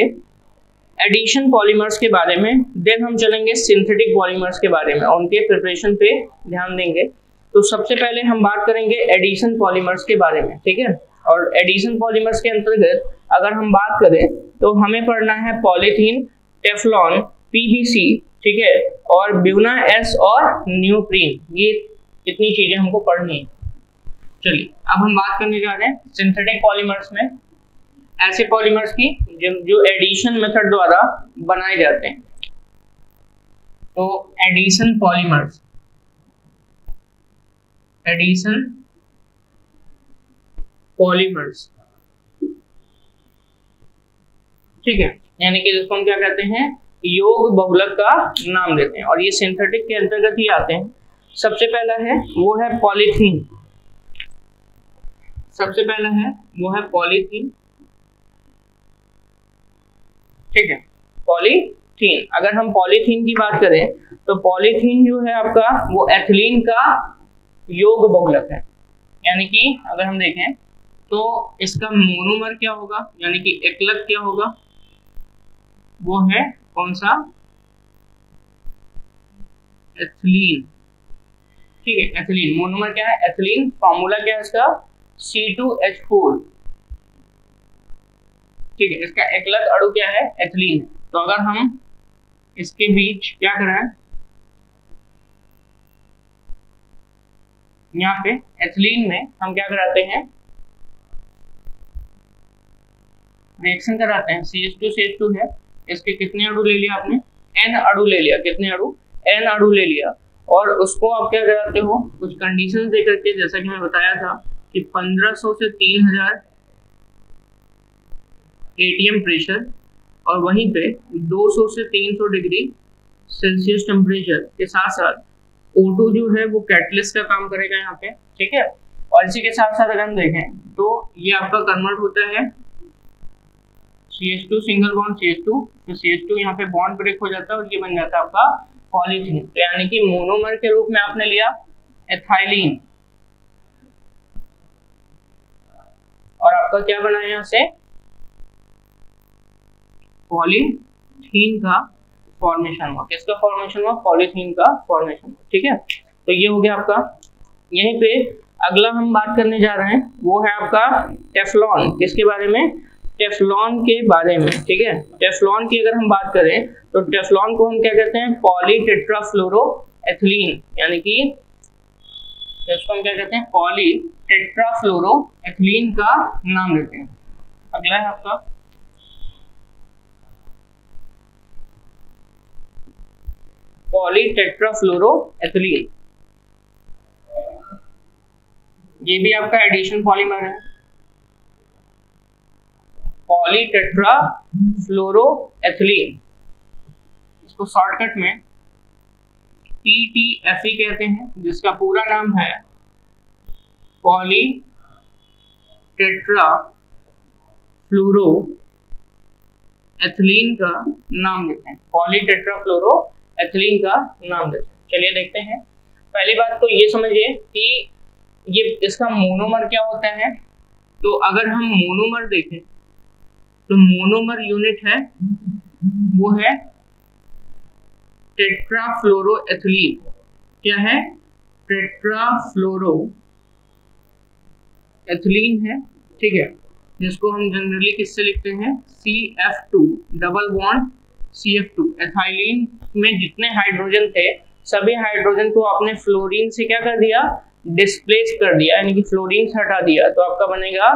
एडिशन पॉलीमर्स के बारे में, देन हम चलेंगे सिंथेटिक पॉलीमर्स के बारे में और उनके प्रिपरेशन पे ध्यान देंगे। तो सबसे पहले हम बात करेंगे एडिशन पॉलीमर्स के बारे में, ठीक है। और एडिशन पॉलीमर्स के अंतर्गत अगर हम बात करें तो हमें पढ़ना है पॉलीथीन, टेफ्लॉन, पीवीसी, ठीक है, और ब्यूना S और नियोप्रीन, ये इतनी चीजें हमको पढ़नी है। चलिए अब हम बात करने जा रहे हैं सिंथेटिक पॉलीमर्स में, ऐसे पॉलीमर्स की जो एडिशन मेथड द्वारा बनाए जाते हैं। तो एडिशन पॉलीमर्स, एडिशन पॉलीमर्स, ठीक है, यानी कि जिसको हम क्या कहते हैं, योग बहुलक का नाम देते हैं और ये सिंथेटिक के अंतर्गत ही आते हैं। सबसे पहला है वो है पॉलीथीन, सबसे पहला है वो है पॉलीथीन, ठीक है, पॉलीथीन। अगर हम पॉलीथीन की बात करें तो पॉलीथीन जो है आपका वो एथिलीन का योग बहुलक है, यानी कि अगर हम देखें तो इसका मोनोमर क्या होगा, यानी कि एकलक क्या होगा, वो है कौन सा, एथिलीन, ठीक है, एथिलीन। मोनोमर क्या है, एथिलीन। फॉर्मूला क्या है इसका, C2H4, ठीक है। इसका एकलक अणु क्या है, एथिलीन। तो अगर हम इसके बीच क्या करें, यहाँ पे एथिलीन में हम क्या कराते हैं, रिएक्शन कराते हैं, CH2 है, इसके कितने अणु ले लिया आपने, N अणु ले लिया, कितने अणु, N अणु ले लिया, और उसको आप क्या कराते हो, कुछ कंडीशंस दे करके, जैसा कि मैं बताया था कि 1500 से 3000 ATM प्रेशर और वहीं पे 200 से 300 डिग्री सेल्सियस टेम्परेचर के साथ साथ O2 जो है वो कैटलिस्ट का काम करेगा यहाँ पे, ठीक है। और इसी के साथ साथ अगर हम देखें तो ये आपका कन्वर्ट होता है CH2 सिंगल बॉन्ड CH2, तो CH2 यहाँ पे बॉन्ड ब्रेक हो जाता है और ये बन जाता है आपका पॉलीथीन। तो यानी कि मोनोमर के रूप में आपने लिया एथाइलिन और आपका क्या बना है यहाँ से, पॉलीथीन का फॉर्मेशन हुआ। किसका फॉर्मेशन हुआ, पॉलीथीन का फॉर्मेशन हुआ, ठीक है। तो ये हो गया आपका। यहीं पे अगला हम बात करने जा रहे हैं वो है आपका टेफ्लॉन। किसके बारे में, टेफ्लॉन के बारे में, ठीक है। टेफ्लॉन की अगर हम बात करें तो टेफ्लॉन को हम क्या कहते हैं, पॉलीटेट्राफ्लोरोएथिलीन, यानी कि इसको हम क्या कहते हैं, पॉलीटेट्राफ्लोरोएथिलीन का नाम देते हैं। अगला है आपका पॉलीटेट्राफ्लोरोएथिलीन, ये भी आपका एडिशन पॉलीमर है, पॉलीटेट्राफ्लोरोएथिलीन। इसको शॉर्टकट में PTFE कहते हैं, जिसका पूरा नाम है पॉलीटेट्राफ्लोरोएथिलीन का नाम देते हैं, पॉलीटेट्राफ्लोरोएथिलीन का नाम देते हैं। चलिए देखते हैं। पहली बात तो ये समझिए कि ये इसका मोनोमर क्या होता है, तो अगर हम मोनोमर देखें तो मोनोमर यूनिट है वो है टेट्राफ्लोरोएथिलीन। क्या है? टेट्राफ्लोरोएथिलीन है, ठीक है, जिसको हम जनरली किससे लिखते हैं, CF2 double bond CF2। Ethylene में जितने हाइड्रोजन थे सभी हाइड्रोजन को आपने फ्लोरीन से क्या कर दिया, डिस्प्लेस कर दिया, यानी कि फ्लोरीन से हटा दिया, तो आपका बनेगा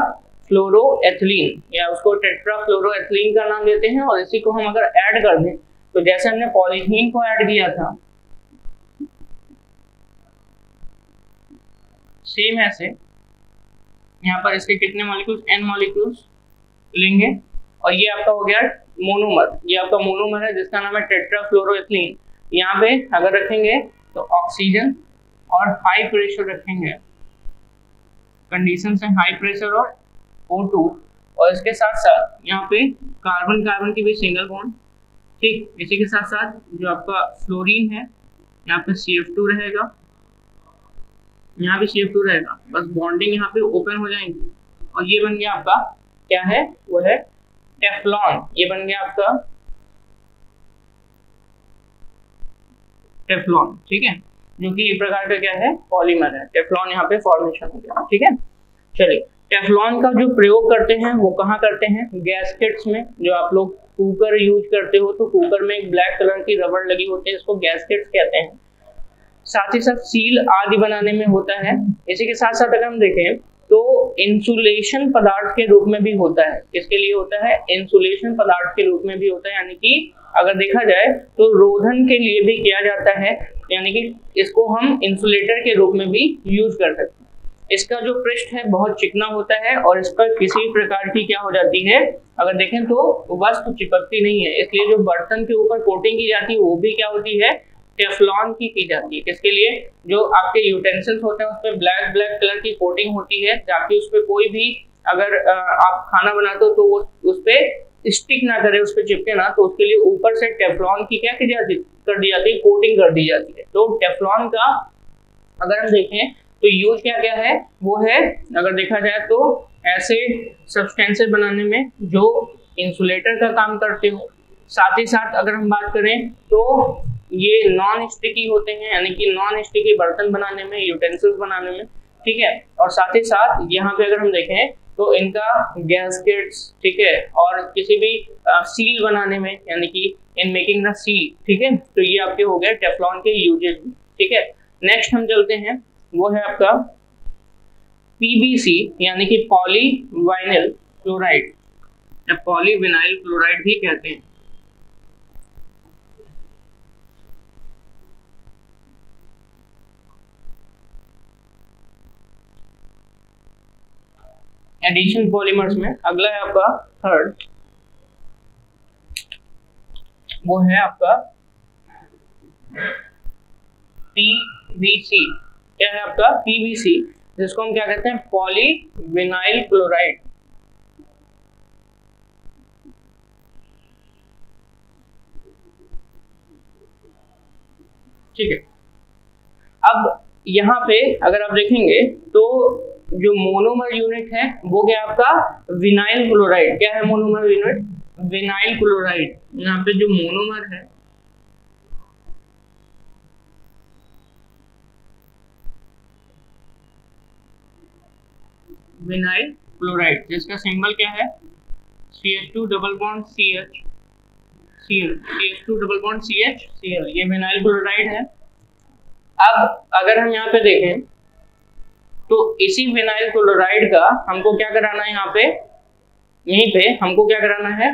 फ्लोरोएथिलीन, या उसको टेट्राफ्लोरोएथिलीन का नाम देते हैं। और इसी को हम अगर ऐड कर दें तो जैसे हमने पॉलीथीन को ऐड किया था, सेम ऐसे यहाँ पर इसके कितने मॉलिक्यूल्स, n मॉलिक्यूल्स लेंगे, और ये आपका हो गया मोनोमर। ये आपका मोनोमर है जिसका नाम है टेट्राफ्लोरोएथिलीन। यहाँ पे अगर रखेंगे तो ऑक्सीजन और हाई प्रेशर रखेंगे, कंडीशन है हाई प्रेशर और O2, और इसके साथ साथ यहाँ पे कार्बन कार्बन की भी सिंगल बॉन्ड, ठीक। इसी के साथ साथ जो आपका फ्लोरीन है यहाँ पे CF2 रहेगा, यहाँ भी CF2 रहेगा, बस बॉन्डिंग यहाँ पे ओपन हो जाएंगी, और ये बन गया आपका क्या है, वो है टेफ्लॉन। ये बन गया आपका टेफ्लॉन, ठीक है, जो कि एक प्रकार का क्या है, पॉलीमर है। टेफ्लॉन यहाँ पे फॉर्मेशन हो गया, ठीक है। चलिए, टेफ्लॉन का जो प्रयोग करते हैं वो कहाँ करते हैं, गैस्केट्स में। जो आप लोग कुकर यूज करते हो तो कुकर में एक ब्लैक कलर की रबड़ लगी होती है, इसको गैस्केट्स कहते हैं। साथ ही साथ सील आदि बनाने में होता है। इसी के साथ साथ अगर हम देखें तो इंसुलेशन पदार्थ के रूप में भी होता है। किसके लिए होता है, इंसुलेशन पदार्थ के रूप में भी होता है, यानी कि अगर देखा जाए तो रोधन के लिए भी किया जाता है, यानी कि इसको हम इंसुलेटर के रूप में भी यूज कर सकते हैं। इसका जो पृष्ठ है बहुत चिकना होता है और इस पर किसी प्रकार की क्या हो जाती है, अगर देखें तो वस्तु चिपकती नहीं है, इसलिए जो बर्तन के ऊपर कोटिंग की जाती है वो भी क्या होती है, टेफ्लॉन की जाती है। किसके लिए, जो आपके यूटेंसिल्स होते हैं उस पर ब्लैक कलर की कोटिंग होती है, ताकि उस पर कोई भी अगर आप खाना बनाते हो तो वो उस पर स्टिक ना करे, उस पर चिपके ना, तो उसके लिए ऊपर से टेफ्लॉन की क्या की जाती कर दी जाती है, कोटिंग कर दी जाती है। तो टेफ्लॉन का अगर हम देखें तो यूज क्या क्या है, वो है अगर देखा जाए तो ऐसे सब्सटेंसेस बनाने में जो इंसुलेटर का काम करते हो। साथ ही साथ अगर हम बात करें तो ये नॉन स्टिकी होते हैं, यानी कि नॉन स्टिकी बर्तन बनाने में, यूटेंसिल्स बनाने में, ठीक है। और साथ ही साथ यहाँ पे अगर हम देखें तो इनका गैस्केट्स, ठीक है, और किसी भी सील बनाने में, यानी कि इन मेकिंग द सील, ठीक है। तो ये आपके हो गए टेफ्लॉन के यूजेस, ठीक है। नेक्स्ट हम चलते हैं, वो है आपका PVC, यानी कि पॉलीविनाइल क्लोराइड, या पॉलीविनाइल क्लोराइड भी कहते हैं। एडिशन पॉलीमर्स में अगला है आपका थर्ड, वो है आपका PVC। क्या है आपका PVC, जिसको हम क्या कहते हैं, पॉलीविनाइल क्लोराइड। ठीक है। अब यहाँ पे अगर आप देखेंगे तो जो मोनोमर यूनिट है वो क्या आपका विनाइल क्लोराइड। क्या है मोनोमर यूनिट, विनाइल क्लोराइड। यहाँ पे जो मोनोमर है विनाइल क्लोराइड, जिसका सिंबल क्या है CH2 double bond CH Cl, CH2 double bond CH Cl, ये विनाइल क्लोराइड है। अब अगर हम यहाँ पे देखें तो इसी विनाइल क्लोराइड का हमको क्या कराना है, यहाँ पे यहीं पे हमको क्या कराना है,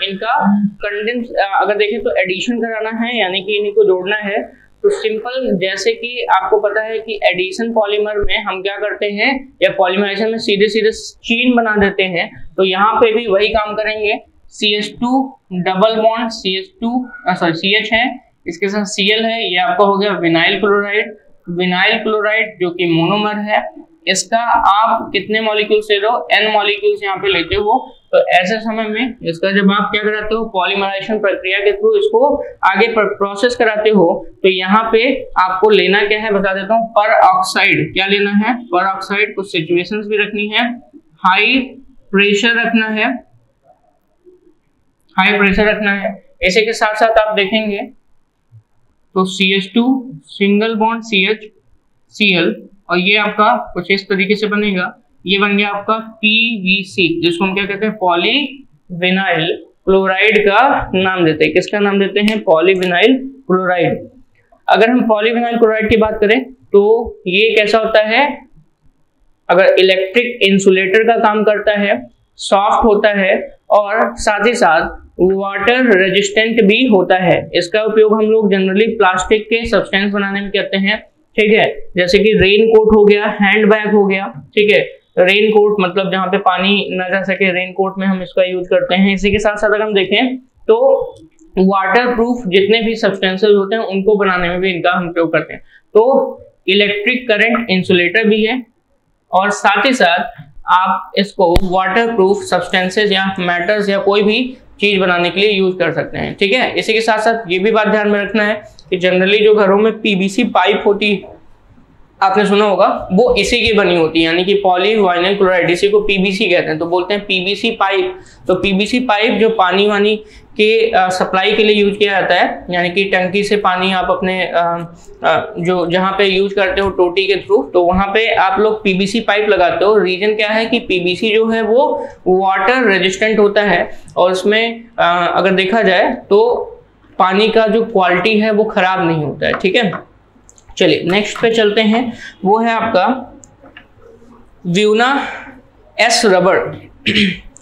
इनका कंडेंस अगर देखें तो एडिशन कराना है, यानी कि इनको जोड़ना है। तो सिंपल, जैसे कि आपको पता है कि एडिशन पॉलीमर में हम क्या करते हैं, या पॉलीमराइजेशन में सीधे सीधे चेन बना देते हैं, तो यहाँ पे भी वही काम करेंगे। CH2 डबल बॉन्ड CH है, इसके साथ Cl है, ये आपका हो गया विनाइल क्लोराइड। विनाइल क्लोराइड जो कि मोनोमर है, इसका आप कितने मॉलिक्यूल्स ले रहे हो, n मॉलिक्यूल्स यहाँ पे लेते हो, तो ऐसे समय में इसका जब आप क्या कराते हो, पॉलीमराइजेशन प्रक्रिया के थ्रू इसको आगे प्रोसेस कराते हो, तो यहाँ पे आपको लेना क्या है बता देता हूँ, पर ऑक्साइड। क्या लेना है, पर ऑक्साइड। कुछ सिचुएशंस भी रखनी है, हाई प्रेशर रखना है, हाई प्रेशर रखना है। इसी के साथ साथ आप देखेंगे तो CH2 single bond CH Cl, और ये आपका कुछ इस तरीके से बनेगा, ये बन गया आपका PVC, जिसको हम क्या कहते हैं, पॉलीविनाइल क्लोराइड का नाम देते हैं। किसका नाम देते हैं, पॉलीविनाइल क्लोराइड। अगर हम पॉलीविनाइल क्लोराइड की बात करें तो ये कैसा होता है, अगर इलेक्ट्रिक इंसुलेटर का काम करता है, सॉफ्ट होता है और साथ ही साथ वाटर रेजिस्टेंट भी होता है। इसका उपयोग हम लोग जनरली प्लास्टिक के सब्सटेंस बनाने में करते हैं, ठीक है, जैसे कि रेन कोट हो गया, हैंड बैग हो गया, ठीक है। रेन कोट मतलब जहाँ पे पानी ना जा सके, रेन कोट में हम इसका यूज करते हैं। इसी के साथ साथ अगर हम देखें तो वाटर प्रूफ जितने भी सब्सटेंसेस होते हैं उनको बनाने में भी इनका हम उपयोग करते हैं। तो इलेक्ट्रिक करंट इंसुलेटर भी है, और साथ ही साथ आप इसको वाटर प्रूफ सब्सटेंसेस या मैटर्स या कोई भी चीज बनाने के लिए यूज कर सकते हैं, ठीक है। इसी के साथ साथ ये भी बात ध्यान में रखना है कि जनरली जो घरों में PVC पाइप होती है, आपने सुना होगा, वो इसी की बनी होती है, यानी कि पॉलीविनाइल क्लोराइड, इसी को PVC कहते हैं। तो बोलते हैं PVC पाइप। तो PVC पाइप जो पानी वानी के सप्लाई के लिए यूज किया जाता है, यानी कि टंकी से पानी आप अपने जो जहाँ पे यूज करते हो टोटी के थ्रू, तो वहाँ पे आप लोग PVC पाइप लगाते हो। रीजन क्या है कि PVC जो है वो वाटर रेजिस्टेंट होता है, और उसमें अगर देखा जाए तो पानी का जो क्वालिटी है वो खराब नहीं होता है, ठीक है। चलिए नेक्स्ट पे चलते हैं, वो है आपका व्यूना S रबर।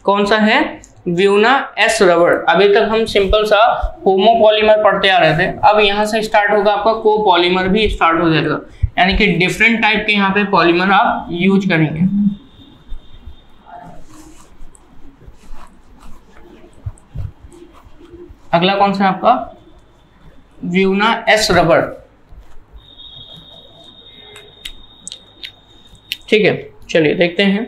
कौन सा है, व्यूना S रबर। अभी तक हम सिंपल सा होमोपॉलीमर पढ़ते आ रहे थे, अब यहाँ से स्टार्ट होगा आपका कोपॉलीमर भी स्टार्ट हो जाएगा, यानी कि डिफरेंट टाइप के यहाँ पे पॉलीमर आप यूज करेंगे। अगला कौन सा है आपका, व्यूना S रबर, ठीक है। चलिए देखते हैं,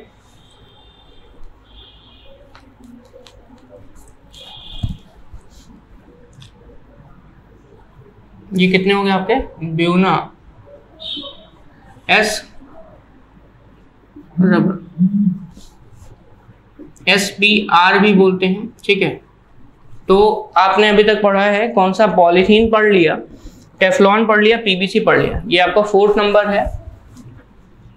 ये कितने हो गए आपके, व्यूना S रबर, SPR भी बोलते हैं, ठीक है। तो आपने अभी तक पढ़ा है कौन सा, पॉलीथीन पढ़ लिया, टेफ्लॉन पढ़ लिया, PVC पढ़ लिया, ये आपका 4th नंबर है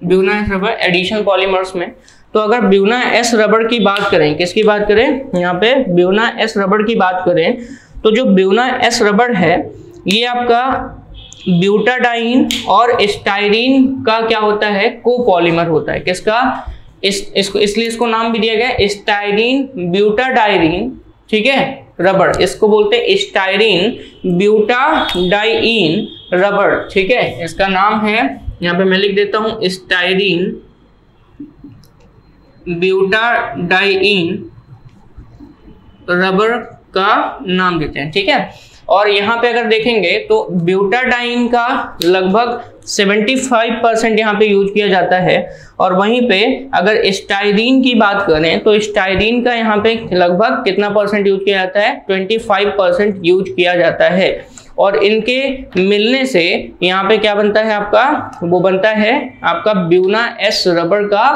व्यूना S रबर एडिशन पॉलीमर्स में। तो अगर व्यूना S रबर की बात करें, किसकी बात करें, यहाँ पे व्यूना S रबर की बात करें, तो जो व्यूना S रबर है ये आपका ब्यूटाडाइन और स्टाइरीन का क्या होता है, कोपॉलीमर होता है। किसका, इसलिए इसको नाम भी दिया गया स्टाइरीन ब्यूटाडाइन, ठीक है, रबर। इसको बोलते हैं स्टाइरीन ब्यूटाडाइन रबर, ठीक है। इसका नाम है, यहाँ पे मैं लिख देता हूं, स्टाइरीन ब्यूटाडाइन रबर का नाम देते हैं, ठीक है। और यहाँ पे अगर देखेंगे तो ब्यूटाडाइन का लगभग 75% यहाँ पे यूज किया जाता है, और वहीं पे अगर स्टाइरीन की बात करें तो स्टाइरीन का यहाँ पे लगभग कितना परसेंट यूज किया जाता है, 25% यूज किया जाता है। और इनके मिलने से यहाँ पे क्या बनता है आपका, वो बनता है आपका व्यूना S रबर का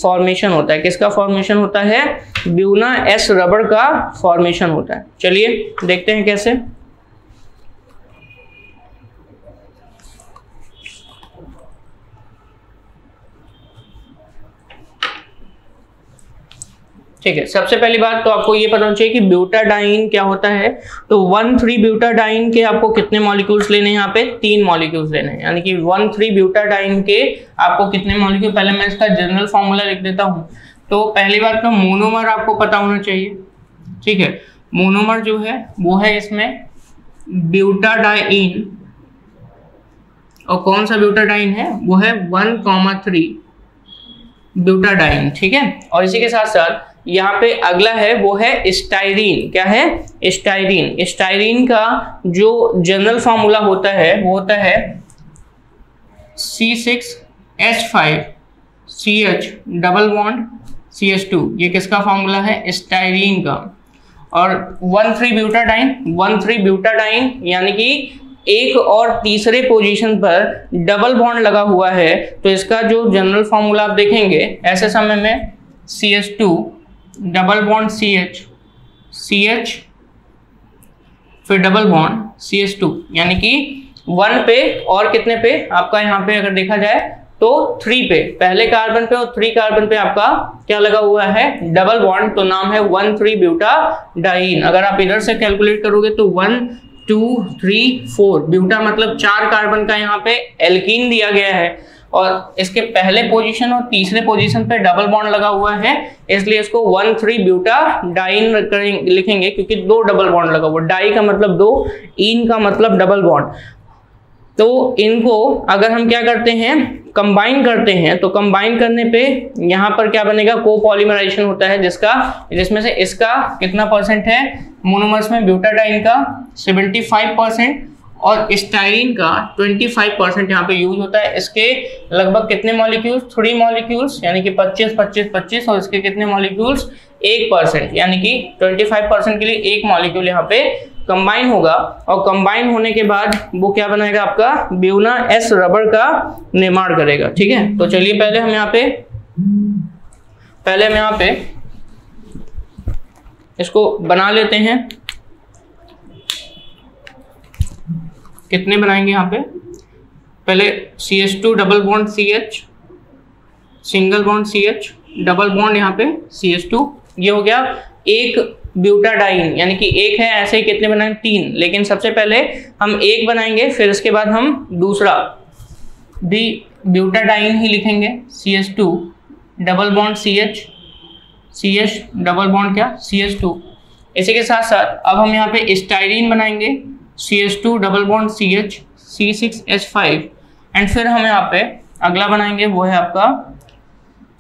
फॉर्मेशन होता है। किसका फॉर्मेशन होता है, व्यूना S रबर का फॉर्मेशन होता है। चलिए देखते हैं कैसे। ठीक है, सबसे पहली बात तो आपको ये पता होना चाहिए कि ब्यूटाडाइन क्या होता है। तो 1,3 ब्यूटाडाइन के आपको कितने मॉलिक्यूल्स लेने हैं, यहाँ पे 3 मॉलिक्यूल्स लेने हैं, यानी कि 1,3 ब्यूटाडाइन के आपको कितने मॉलिक्यूल, पहले मैं इसका जनरल फॉर्मूला लिख देता हूँ। तो पहली बात तो मोनोमर आपको पता होना चाहिए, ठीक है। मोनोमर जो है वो है इसमें ब्यूटाडाइन, और कौन सा ब्यूटाडाइन है, वो है 1,3 ब्यूटाडाइन, ठीक है। और इसी के साथ साथ यहाँ पे अगला है वो है स्टाइरीन। क्या है, स्टाइरीन। स्टाइरीन का जो जनरल फॉर्मूला होता है वो होता है C6H5 CH double bond CH2, ये किसका फॉर्मूला है? स्टाइरीन का। और 1,3-ब्यूटाडाइन यानी कि एक और तीसरे पोजीशन पर डबल बॉन्ड लगा हुआ है, तो इसका जो जनरल फॉर्मूला आप देखेंगे ऐसे समय में CH2 डबल बॉन्ड CH फिर डबल बॉन्ड CH2, यानी कि 1 पे और कितने पे आपका यहाँ पे अगर देखा जाए तो 3 पे, पहले कार्बन पे और 3 कार्बन पे आपका क्या लगा हुआ है? डबल बॉन्ड, तो नाम है 1,3-ब्यूटाडाइन। अगर आप इधर से कैलकुलेट करोगे तो 1 2 3 4 ब्यूटा मतलब 4 कार्बन का यहाँ पे एल्कीन दिया गया है, और इसके पहले पोजीशन और तीसरे पोजीशन पे डबल बॉन्ड लगा हुआ है, इसलिए इसको 1,3-ब्यूटाडाइन लिखेंगे क्योंकि 2 डबल बॉन्ड लगा हुआ। डाई का मतलब 2, इन का मतलब डबल बॉन्ड। तो इनको अगर हम क्या करते हैं? कंबाइन करते हैं, तो कंबाइन करने पे यहाँ पर क्या बनेगा? कोपॉलीमराइजेशन होता है जिसमें से इसका कितना परसेंट है मोनोमर्स में? ब्यूटाडाइन का 75% और स्टाइरीन का 25% यहाँ पे यूज होता है। इसके लगभग कितने मॉलिक्यूल्स? 3 मॉलिक्यूल्स, यानी कि 25 और इसके कितने मॉलिक्यूल्स? 1%, यानी कि 25% के लिए एक मॉलिक्यूल यहाँ पे कंबाइन होगा, और कंबाइन होने के बाद वो क्या बनाएगा? आपका ब्यूना एस रबर का निर्माण करेगा। ठीक है, तो चलिए पहले हम यहाँ पे इसको बना लेते हैं। कितने बनाएंगे यहाँ पे? पहले CH2 double bond CH single bond CH double bond यहाँ पे CH2, ये हो गया एक ब्यूटाडाइन, यानी कि एक है। ऐसे ही कितने बनाएंगे? 3, लेकिन सबसे पहले हम एक बनाएंगे, फिर इसके बाद हम दूसरा भी ब्यूटाडाइन ही लिखेंगे। CH2 double bond CH double bond क्या? CH2। इसी के साथ साथ अब हम यहाँ पे स्टाइरीन बनाएंगे, CH2 double bond CH C6H5, and फिर हम यहाँ पे अगला बनाएंगे, वो है आपका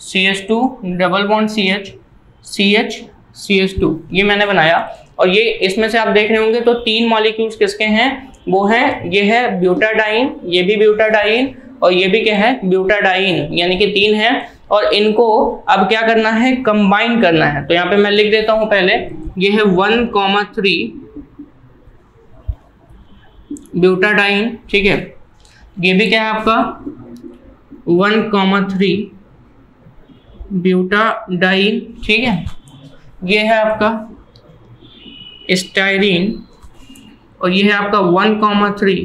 CH2 डबल बॉन्ड CH2। ये मैंने बनाया, और ये इसमें से आप देख रहे होंगे तो 3 मॉलिक्यूल्स किसके हैं? वो हैं, ये है ब्यूटाडाइन, ये भी ब्यूटाडाइन, और ये भी क्या है? ब्यूटाडाइन, यानी कि 3 है। और इनको अब क्या करना है? कंबाइन करना है। तो यहाँ पे मैं लिख देता हूं पहले, ये है 1,3 ब्यूटाडाइन। ठीक है, ये भी क्या है आपका? 1,3 ब्यूटाडाइन। ठीक है, ये है आपका स्टाइरीन, और ये है आपका 1,3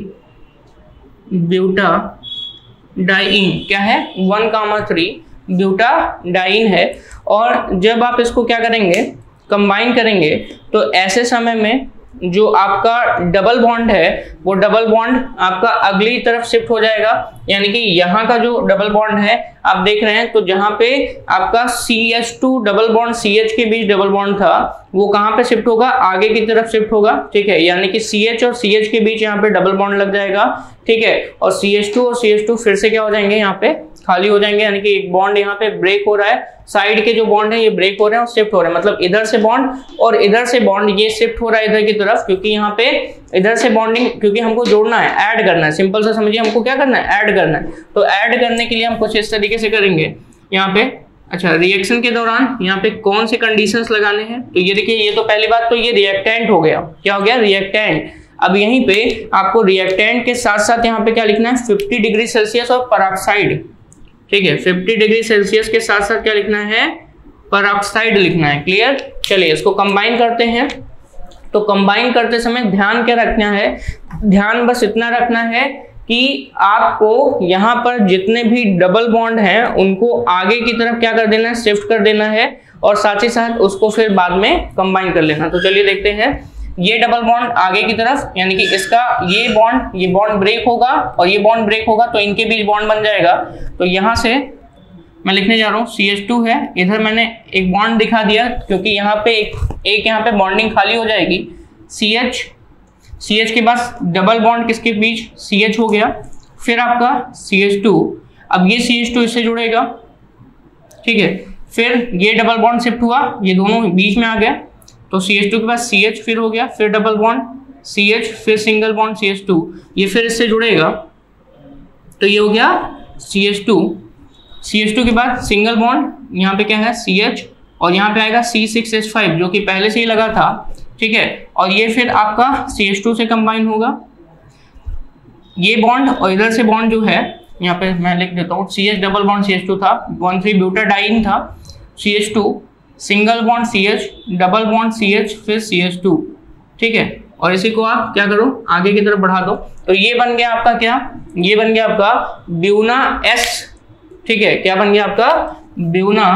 ब्यूटाडाइन। क्या है? 1,3 ब्यूटाडाइन है। और जब आप इसको क्या करेंगे? कंबाइन करेंगे, तो ऐसे समय में जो आपका डबल बॉन्ड है वो डबल बॉन्ड आपका अगली तरफ शिफ्ट हो जाएगा, यानी कि यहाँ का जो डबल बॉन्ड है आप देख रहे हैं, तो जहाँ पे आपका CH2 डबल बॉन्ड CH के बीच डबल बॉन्ड था वो कहाँ पे शिफ्ट होगा? आगे की तरफ शिफ्ट होगा। ठीक है, यानी कि CH और CH के बीच यहाँ पे डबल बॉन्ड लग जाएगा। ठीक है, और CH2 फिर से क्या हो जाएंगे? यहाँ पे खाली हो जाएंगे, यानी कि एक बॉन्ड यहाँ पे ब्रेक हो रहा है, साइड के जो बॉन्ड है ये ब्रेक हो रहे हैं और शिफ्ट हो रहे हैं, मतलब इधर से बॉन्ड और इधर से बॉन्ड ये शिफ्ट हो रहा है इधर की तरफ, क्योंकि यहाँ पे इधर से बॉन्डिंग, क्योंकि हमको जोड़ना है, ऐड करना है। सिंपल सा समझिए, हमको क्या करना है? ऐड करना है। तो ऐड करने के लिए हम कुछ इस तरीके से करेंगे यहाँ पे। अच्छा, रिएक्शन के दौरान यहाँ पे कौन से कंडीशंस लगाने हैं? तो ये देखिए, ये तो पहली बात तो ये रिएक्टेंट हो गया। क्या हो गया? रिएक्टेंट। अब यहीं पे आपको रिएक्टेंट के साथ साथ यहाँ पे क्या लिखना है? 50 डिग्री सेल्सियस और परऑक्साइड। ठीक है, 50 डिग्री सेल्सियस के साथ साथ क्या लिखना है? परऑक्साइड लिखना है। क्लियर? चलिए इसको कंबाइन करते हैं। तो कंबाइन करते समय ध्यान क्या रखना है? ध्यान बस इतना रखना है कि आपको यहाँ पर जितने भी डबल बॉन्ड हैं उनको आगे की तरफ क्या कर देना है? शिफ्ट कर देना है, और साथ ही साथ उसको फिर बाद में कंबाइन कर लेना। तो चलिए देखते हैं, ये डबल बॉन्ड आगे की तरफ, यानी कि इसका ये बॉन्ड ब्रेक होगा और ये बॉन्ड ब्रेक होगा, तो इनके बीच बॉन्ड बन जाएगा। तो यहाँ से मैं लिखने जा रहा हूँ CH2 है, इधर मैंने एक बॉन्ड दिखा दिया क्योंकि यहाँ पे एक यहाँ पे बॉन्डिंग खाली हो जाएगी। CH के पास डबल बॉन्ड किसके बीच? CH हो गया, फिर आपका CH2, अब ये CH2 इससे जुड़ेगा। ठीक है, फिर ये डबल बॉन्ड शिफ्ट हुआ, ये दोनों बीच में आ गया, तो CH2 के पास CH फिर हो गया, फिर डबल बॉन्ड CH, फिर सिंगल बॉन्ड CH2, ये फिर इससे जुड़ेगा, तो ये हो गया CH2 CH2 के बाद सिंगल बॉन्ड, यहाँ पे क्या है CH, और यहाँ पे आएगा C6H5 जो कि पहले से ही लगा था, ठीक है। और ये फिर आपका CH2 से कंबाइन होगा ये बॉन्ड, और इधर से बॉन्ड जो है यहाँ पे मैं लिख देता हूँ, CH डबल बॉन्ड CH2 था, 1,3 ब्यूटाडाइन था, CH2 single bond CH double bond CH फिर CH2, ठीक है। और इसी को आप क्या करो, आगे की तरफ बढ़ा दो, तो ये बन गया आपका क्या, ये बन गया आपका ब्यूना S, ठीक है। क्या बन गया आपका ब्यूना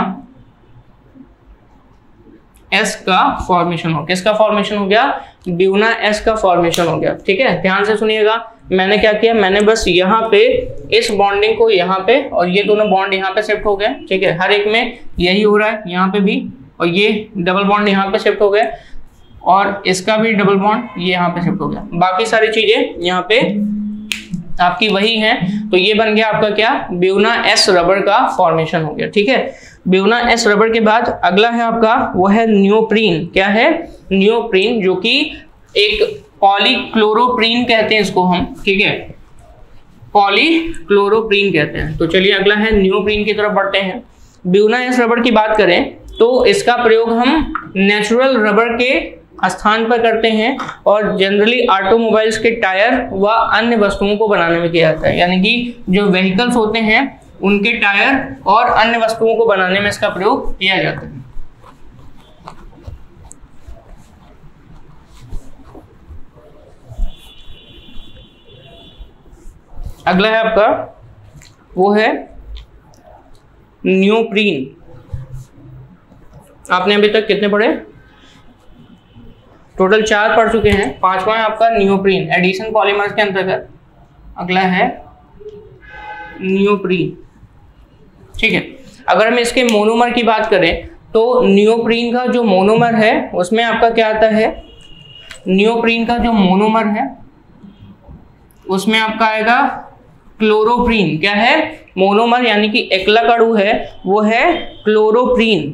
S का फॉर्मेशन हो, किसका फॉर्मेशन हो गया, ब्यूना S का फॉर्मेशन हो गया, ठीक है। ध्यान से सुनिएगा, मैंने क्या किया, मैंने बस यहाँ पे इस बॉन्डिंग को यहाँ पे और ये दोनों बॉन्ड यहाँ पे शिफ्ट हो गए, ठीक है। हर एक में यही हो रहा है, यहाँ पे भी, और ये डबल बॉन्ड यहाँ पे शिफ्ट हो गए, और इसका भी डबल बॉन्ड ये यहाँ पे शिफ्ट हो गया। बाकी सारी चीजें यहाँ पे आपकी वही हैं, तो ये बन गया आपका क्या, ब्यूना S रबर का फॉर्मेशन हो गया, ठीक है। ब्यूना S रबर के बाद अगला है आपका, वो है नियोप्रीन। क्या है, नियोप्रीन, जो कि एक पॉलीक्लोरोप्रीन कहते हैं इसको हम, ठीक है, पॉलीक्लोरोप्रीन कहते हैं। तो चलिए अगला है नियोप्रीन की तरफ बढ़ते हैं। ब्यूना S रबर की बात करें तो इसका प्रयोग हम नेचुरल रबर के स्थान पर करते हैं, और जनरली ऑटोमोबाइल्स के टायर व अन्य वस्तुओं को बनाने में किया जाता है, यानी कि जो व्हीकल्स होते हैं उनके टायर और अन्य वस्तुओं को बनाने में इसका प्रयोग किया जाता है। अगला है आपका, वो है नियोप्रीन। आपने अभी तक कितने पढ़े, टोटल 4 पढ़ चुके हैं, 5वां है आपका नियोप्रीन, एडिशन पॉलीमर्स के अंतर्गत अगला है नियोप्रीन, ठीक है। अगर हम इसके मोनोमर की बात करें तो नियोप्रीन का जो मोनोमर है उसमें आपका क्या आता है, नियोप्रीन का जो मोनोमर है उसमें आपका आएगा क्लोरोप्रीन। क्या है, मोनोमर यानी कि एकलक अणु है, वो है क्लोरोप्रीन,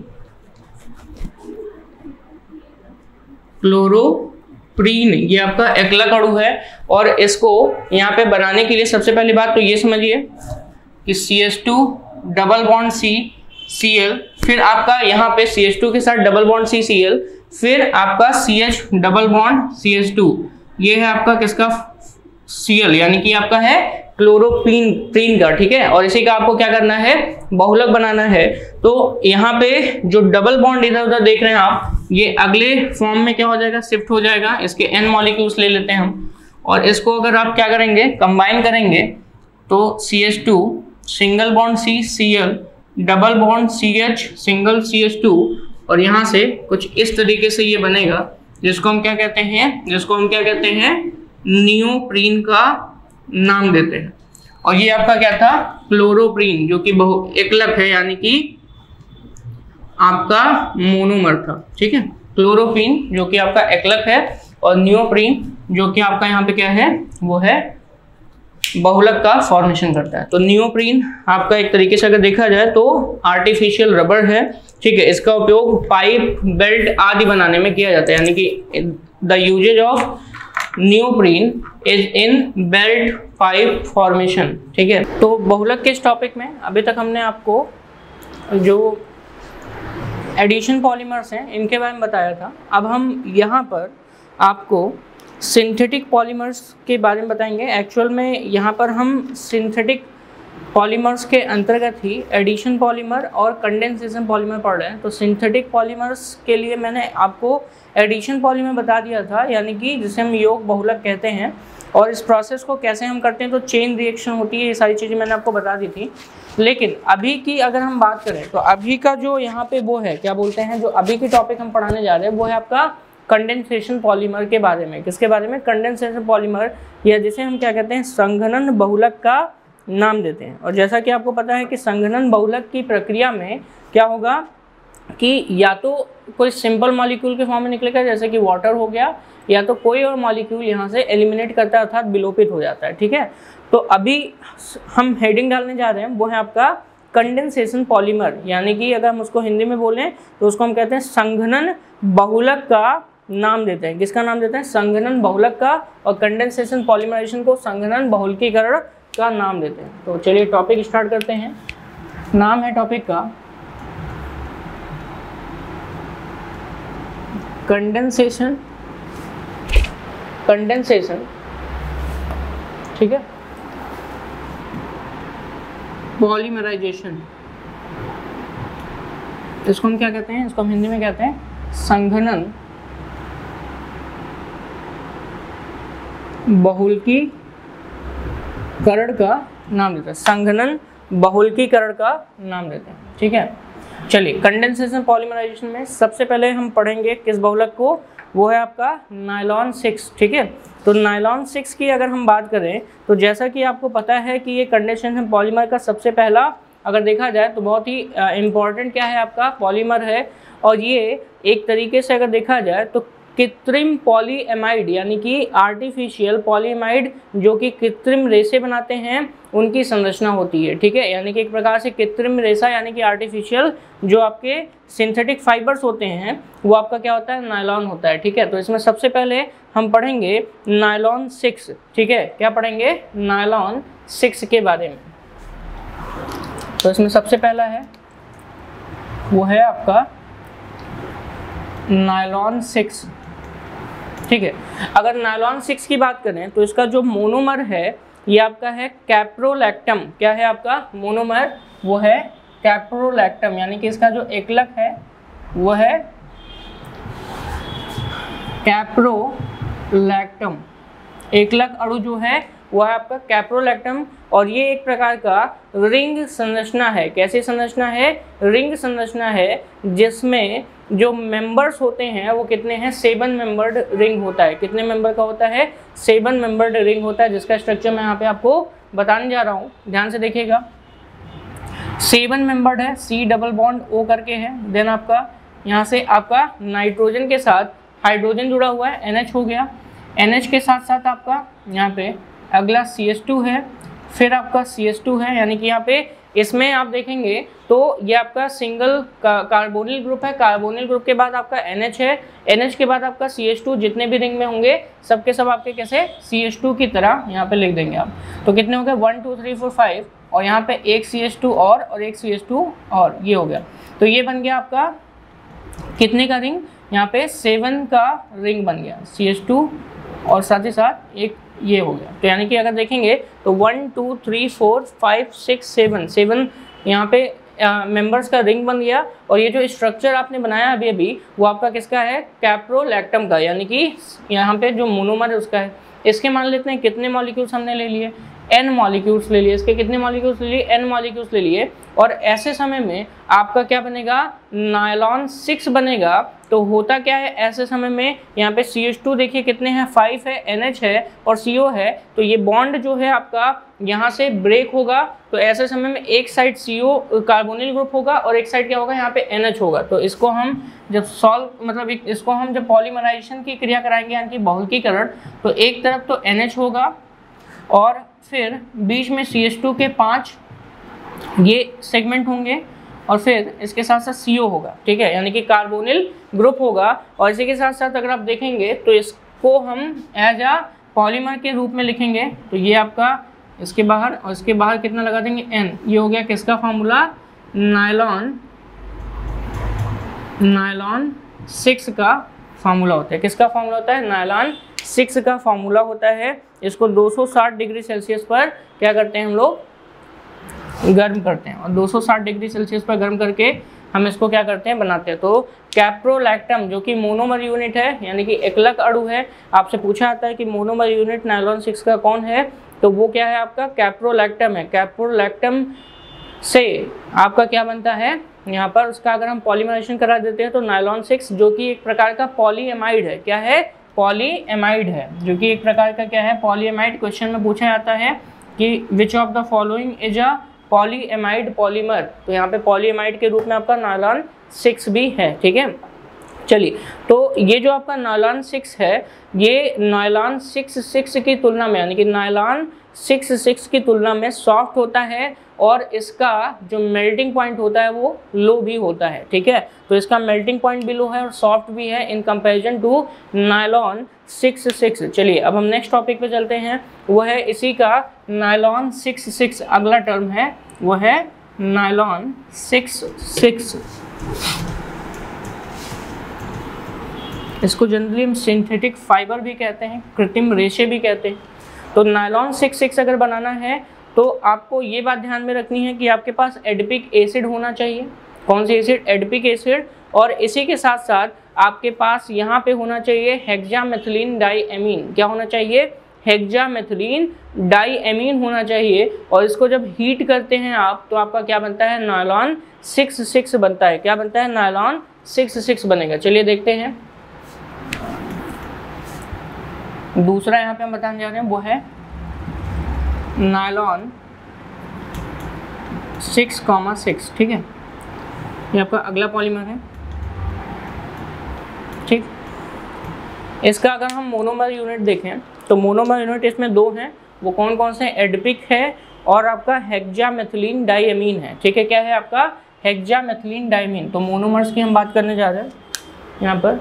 क्लोरोप्रीन ये आपका एकलक अणु है। और इसको यहाँ पे बनाने के लिए सबसे पहली बात तो ये समझिए कि CH2 डबल बॉन्ड CCl, फिर आपका यहाँ पे CH2 के साथ डबल बॉन्ड CCl, फिर आपका CH डबल बॉन्ड CH2, ये है आपका किसका, Cl, यानी कि आपका है क्लोरोप्रीन का, ठीक है। और इसी का आपको क्या करना है, बहुलक बनाना है। तो यहाँ पे जो डबल बॉन्ड इधर उधर देख रहे हैं आप, ये अगले फॉर्म में क्या हो जाएगा, शिफ्ट हो जाएगा। इसके n मॉलिक्यूल्स ले लेते हैं हम, और इसको अगर आप क्या करेंगे, कंबाइन करेंगे, तो CH2 single bond CCl double bond CH single CH2, और यहाँ से कुछ इस तरीके से ये बनेगा, जिसको हम क्या कहते हैं, नियोप्रीन का नाम देते हैं। और ये आपका क्या था, क्लोरोप्रीन, जो कि एकलक है, यानी कि आपका मोनोमर था, ठीक है। क्लोरोप्रीन जो कि आपका एकलक है, और नियोप्रीन जो कि आपका यहाँ पे क्या है, वो है बहुलक का फॉर्मेशन करता है। तो नियोप्रीन आपका एक तरीके से अगर देखा जाए तो आर्टिफिशियल रबर है, ठीक है। इसका उपयोग पाइप, बेल्ट आदि बनाने में किया जाता है, यानी कि the uses of neoprene is in belt pipe formation, ठीक है। तो बहुलक के इस टॉपिक में अभी तक हमने आपको जो एडिशन पॉलीमर्स हैं इनके बारे में बताया था। अब हम यहाँ पर आपको सिंथेटिक पॉलीमर्स के बारे में बताएंगे। एक्चुअल में यहाँ पर हम सिंथेटिक पॉलीमर्स के अंतर्गत ही एडिशन पॉलीमर और कंडेंसेशन पॉलीमर पढ़ रहे हैं। तो सिंथेटिक पॉलीमर्स के लिए मैंने आपको एडिशन पॉलीमर बता दिया था, यानी कि जिसे हम योग बहुलक कहते हैं, और इस प्रोसेस को कैसे हम करते हैं, तो चेन रिएक्शन होती है, ये सारी चीज़ें मैंने आपको बता दी थी। लेकिन अभी की अगर हम बात करें तो अभी का जो यहाँ पे वो है, क्या बोलते हैं, जो अभी की टॉपिक हम पढ़ाने जा रहे हैं वो है आपका कंडेंसेशन पॉलीमर के बारे में। किसके बारे में, कंडेंसेशन पॉलीमर, या जिसे हम क्या कहते हैं, संघनन बहुलक का नाम देते हैं। और जैसा कि आपको पता है कि संघनन बहुलक की प्रक्रिया में क्या होगा कि या तो कोई सिंपल मॉलिक्यूल के फॉर्म में निकलेगा, जैसे कि वाटर हो गया, या तो कोई और मॉलिक्यूल यहाँ से एलिमिनेट करता है, अर्थात विलोपित हो जाता है, ठीक है। तो अभी हम हेडिंग डालने जा रहे हैं, वो है आपका कंडेंसेशन पॉलीमर, यानी कि अगर हम उसको हिंदी में बोलें तो उसको हम कहते हैं संघनन बहुलक का नाम देते हैं। किसका नाम देते हैं, संघनन बहुलक का, और कंडेंसेशन पॉलीमराइजेशन को संघनन बहुलकीकरण का नाम देते हैं। तो चलिए टॉपिक स्टार्ट करते हैं। नाम है टॉपिक का कंडेंसेशन, ठीक है, पॉलीमराइजेशन, इसको हम क्या कहते हैं, इसको हम हिंदी में कहते हैं संघनन बहुलकीकरण का नाम देते हैं, संघनन बहुलकीकरण का नाम देते हैं, ठीक है। चलिए, कंडेंसेशन पॉलीमराइजेशन में सबसे पहले हम पढ़ेंगे किस बहुलक को, वो है आपका नायलॉन 6, ठीक है। तो नायलॉन 6 की अगर हम बात करें तो जैसा कि आपको पता है कि ये कंडेंसेशन पॉलीमर का सबसे पहला अगर देखा जाए तो बहुत ही इम्पॉर्टेंट क्या है आपका पॉलीमर है, और ये एक तरीके से अगर देखा जाए तो कृत्रिम पॉलीएमाइड यानी कि आर्टिफिशियल पॉलीएमाइड जो कि कृत्रिम रेशे बनाते हैं उनकी संरचना होती है, ठीक है। यानी कि एक प्रकार से कृत्रिम रेशा यानी कि आर्टिफिशियल जो आपके सिंथेटिक फाइबर्स होते हैं वो आपका क्या होता है, नायलॉन होता है, ठीक है। तो इसमें सबसे पहले हम पढ़ेंगे नायलॉन 6, ठीक है। क्या पढ़ेंगे, नायलॉन 6 के बारे में। तो इसमें सबसे पहला है वो है आपका नायलॉन 6, ठीक है। अगर नायलॉन 6 की बात करें तो इसका जो मोनोमर है ये आपका है कैप्रोलैक्टम। क्या है आपका मोनोमर, वो है कैप्रोलैक्टम, यानी कि इसका जो एकलक है वो है कैप्रोलैक्टम। एकलक अणु जो है वो है आपका कैप्रोलैक्टम, और ये एक प्रकार का रिंग संरचना है। कैसी संरचना है, रिंग संरचना है, जिसमें जो मेंबर्स होते हैं वो कितने हैं, 7 मेंबर्ड रिंग होता है। कितने मेंबर का होता है, 7 मेंबर्ड रिंग होता है, जिसका स्ट्रक्चर मैं यहाँ पे आपको बताने जा रहा हूँ, ध्यान से देखिएगा। 7 मेंबर्ड है, C डबल बॉन्ड O करके है, देन आपका यहाँ से आपका नाइट्रोजन के साथ हाइड्रोजन जुड़ा हुआ है, NH हो गया। NH के साथ साथ आपका यहाँ पे अगला CH2 है, फिर आपका CH2 है, यानी कि यहाँ पे इसमें आप देखेंगे तो ये आपका सिंगल कार्बोनिल ग्रुप है। कार्बोनिल ग्रुप के बाद आपका NH है, NH के बाद आपका CH2, जितने भी रिंग में होंगे सबके सब आपके कैसे CH2 की तरह यहाँ पे लिख देंगे आप। तो कितने हो गए, 1 2 3 4 5, और यहाँ पे एक CH2 और एक CH2 और, ये हो गया। तो ये बन गया आपका कितने का रिंग, यहाँ पे 7 का रिंग बन गया, CH2 और साथ ही साथ एक ये हो गया। तो यानी कि अगर देखेंगे तो 1 2 3 4 5 6 7 यहाँ पे मेंबर्स का रिंग बन गया। और ये जो स्ट्रक्चर आपने बनाया अभी वो आपका किसका है, कैप्रोलैक्टम का, यानी कि यहाँ पे जो मोनोमर है उसका है। इसके मान लेते हैं कितने मॉलिक्यूल्स हमने ले लिए, n मॉलिक्यूल्स ले लिए। इसके कितने मॉलिक्यूल्स ले लिए, n मॉलिक्यूल्स ले लिए। और ऐसे समय में आपका क्या बनेगा, नायलॉन 6 बनेगा। तो होता क्या है ऐसे समय में, यहाँ पे CH2 देखिए कितने हैं, 5 है, NH है और CO है। तो ये बॉन्ड जो है आपका यहाँ से ब्रेक होगा। तो ऐसे समय में एक साइड CO कार्बोनिल ग्रुप होगा और एक साइड क्या होगा, यहाँ पे NH होगा। तो इसको हम जब इसको हम जब पॉलीमराइजेशन की क्रिया कराएंगे यानी कि बहुलकीकरण, तो एक तरफ तो NH होगा और फिर बीच में CH2 के 5 ये सेगमेंट होंगे और फिर इसके साथ साथ CO होगा, ठीक है, यानी कि कार्बोनिल ग्रुप होगा। और इसी के साथ साथ अगर आप देखेंगे तो इसको हम एज अ पॉलीमर के रूप में लिखेंगे। तो ये आपका इसके बाहर और इसके बाहर कितना लगा देंगे, N। ये हो गया किसका फार्मूला, नायलॉन 6 का फार्मूला होता है। किसका फार्मूला होता है, नायलॉन 6 का फार्मूला होता है। इसको 260 डिग्री सेल्सियस पर क्या करते हैं हम लोग, गर्म करते हैं। और 260 डिग्री सेल्सियस पर गर्म करके हम इसको क्या करते हैं, बनाते हैं। तो कैप्रोलैक्टम जो कि मोनोमर यूनिट है यानी कि एकलक अणु है, आपसे पूछा जाता है कि मोनोमर यूनिट नायलॉन 6 का कौन है, तो वो क्या है आपका कैप्रोलैक्टम है। कैप्रोलैक्टम से आपका क्या बनता है, यहाँ पर उसका अगर हम पॉलीमराइजेशन करा देते हैं तो नायलॉन 6 जो कि एक प्रकार का पॉलीएमाइड है। क्या है, पॉलीएमाइड है, जो कि एक प्रकार का क्या है, पॉलीएमाइड। क्वेश्चन में पूछा जाता है कि which of the following is a polyamide polymer, तो यहाँ पे पॉलीएमाइड के रूप में आपका नायलॉन 6 भी है, ठीक है। चलिए, तो ये जो आपका नायलॉन 6 है, ये नायलॉन 6 की तुलना में यानी कि नायलॉन 6 की तुलना में सॉफ्ट होता है और इसका जो मेल्टिंग पॉइंट होता है वो लो भी होता है, ठीक है। तो इसका मेल्टिंग पॉइंट भी लो है और सॉफ्ट भी है इन कंपैरिजन टू नायलॉन 6। चलिए, अब हम नेक्स्ट टॉपिक पे चलते हैं, वो है इसी का नायलॉन 6। अगला टर्म है वो है नायलॉन 6,6। इसको जनरली हम सिंथेटिक फाइबर भी कहते हैं, कृत्रिम रेशे भी कहते हैं। तो नायलॉन 6,6 अगर बनाना है तो आपको ये बात ध्यान में रखनी है कि आपके पास एडिपिक एसिड होना चाहिए। कौन सी एसिड? Adipic acid. और इसी के साथ साथ आपके पास यहाँ पे होना चाहिए हेक्सामेथिलीन डाइएमीन। क्या होना चाहिए? हेक्सामेथिलीन डाइएमीन होना चाहिए। और इसको जब हीट करते हैं आप तो आपका क्या बनता है? नायलॉन 6,6 बनता है। क्या बनता है? नायलॉन 6,6 बनेगा। चलिए देखते हैं। दूसरा यहाँ पे हम बताने जा रहे हैं वो है नायलॉन 6,6। ठीक है, ये आपका अगला पॉलीमर है। ठीक, इसका अगर हम मोनोमर यूनिट देखें तो मोनोमर यूनिट इसमें दो हैं। वो कौन कौन से? एडिपिक है और आपका हेक्सामेथिलीन डाइएमीन है। ठीक है, क्या है आपका? Hexamethylene diamine. तो मोनोमर्स की हम बात करने जा रहे हैं यहाँ पर,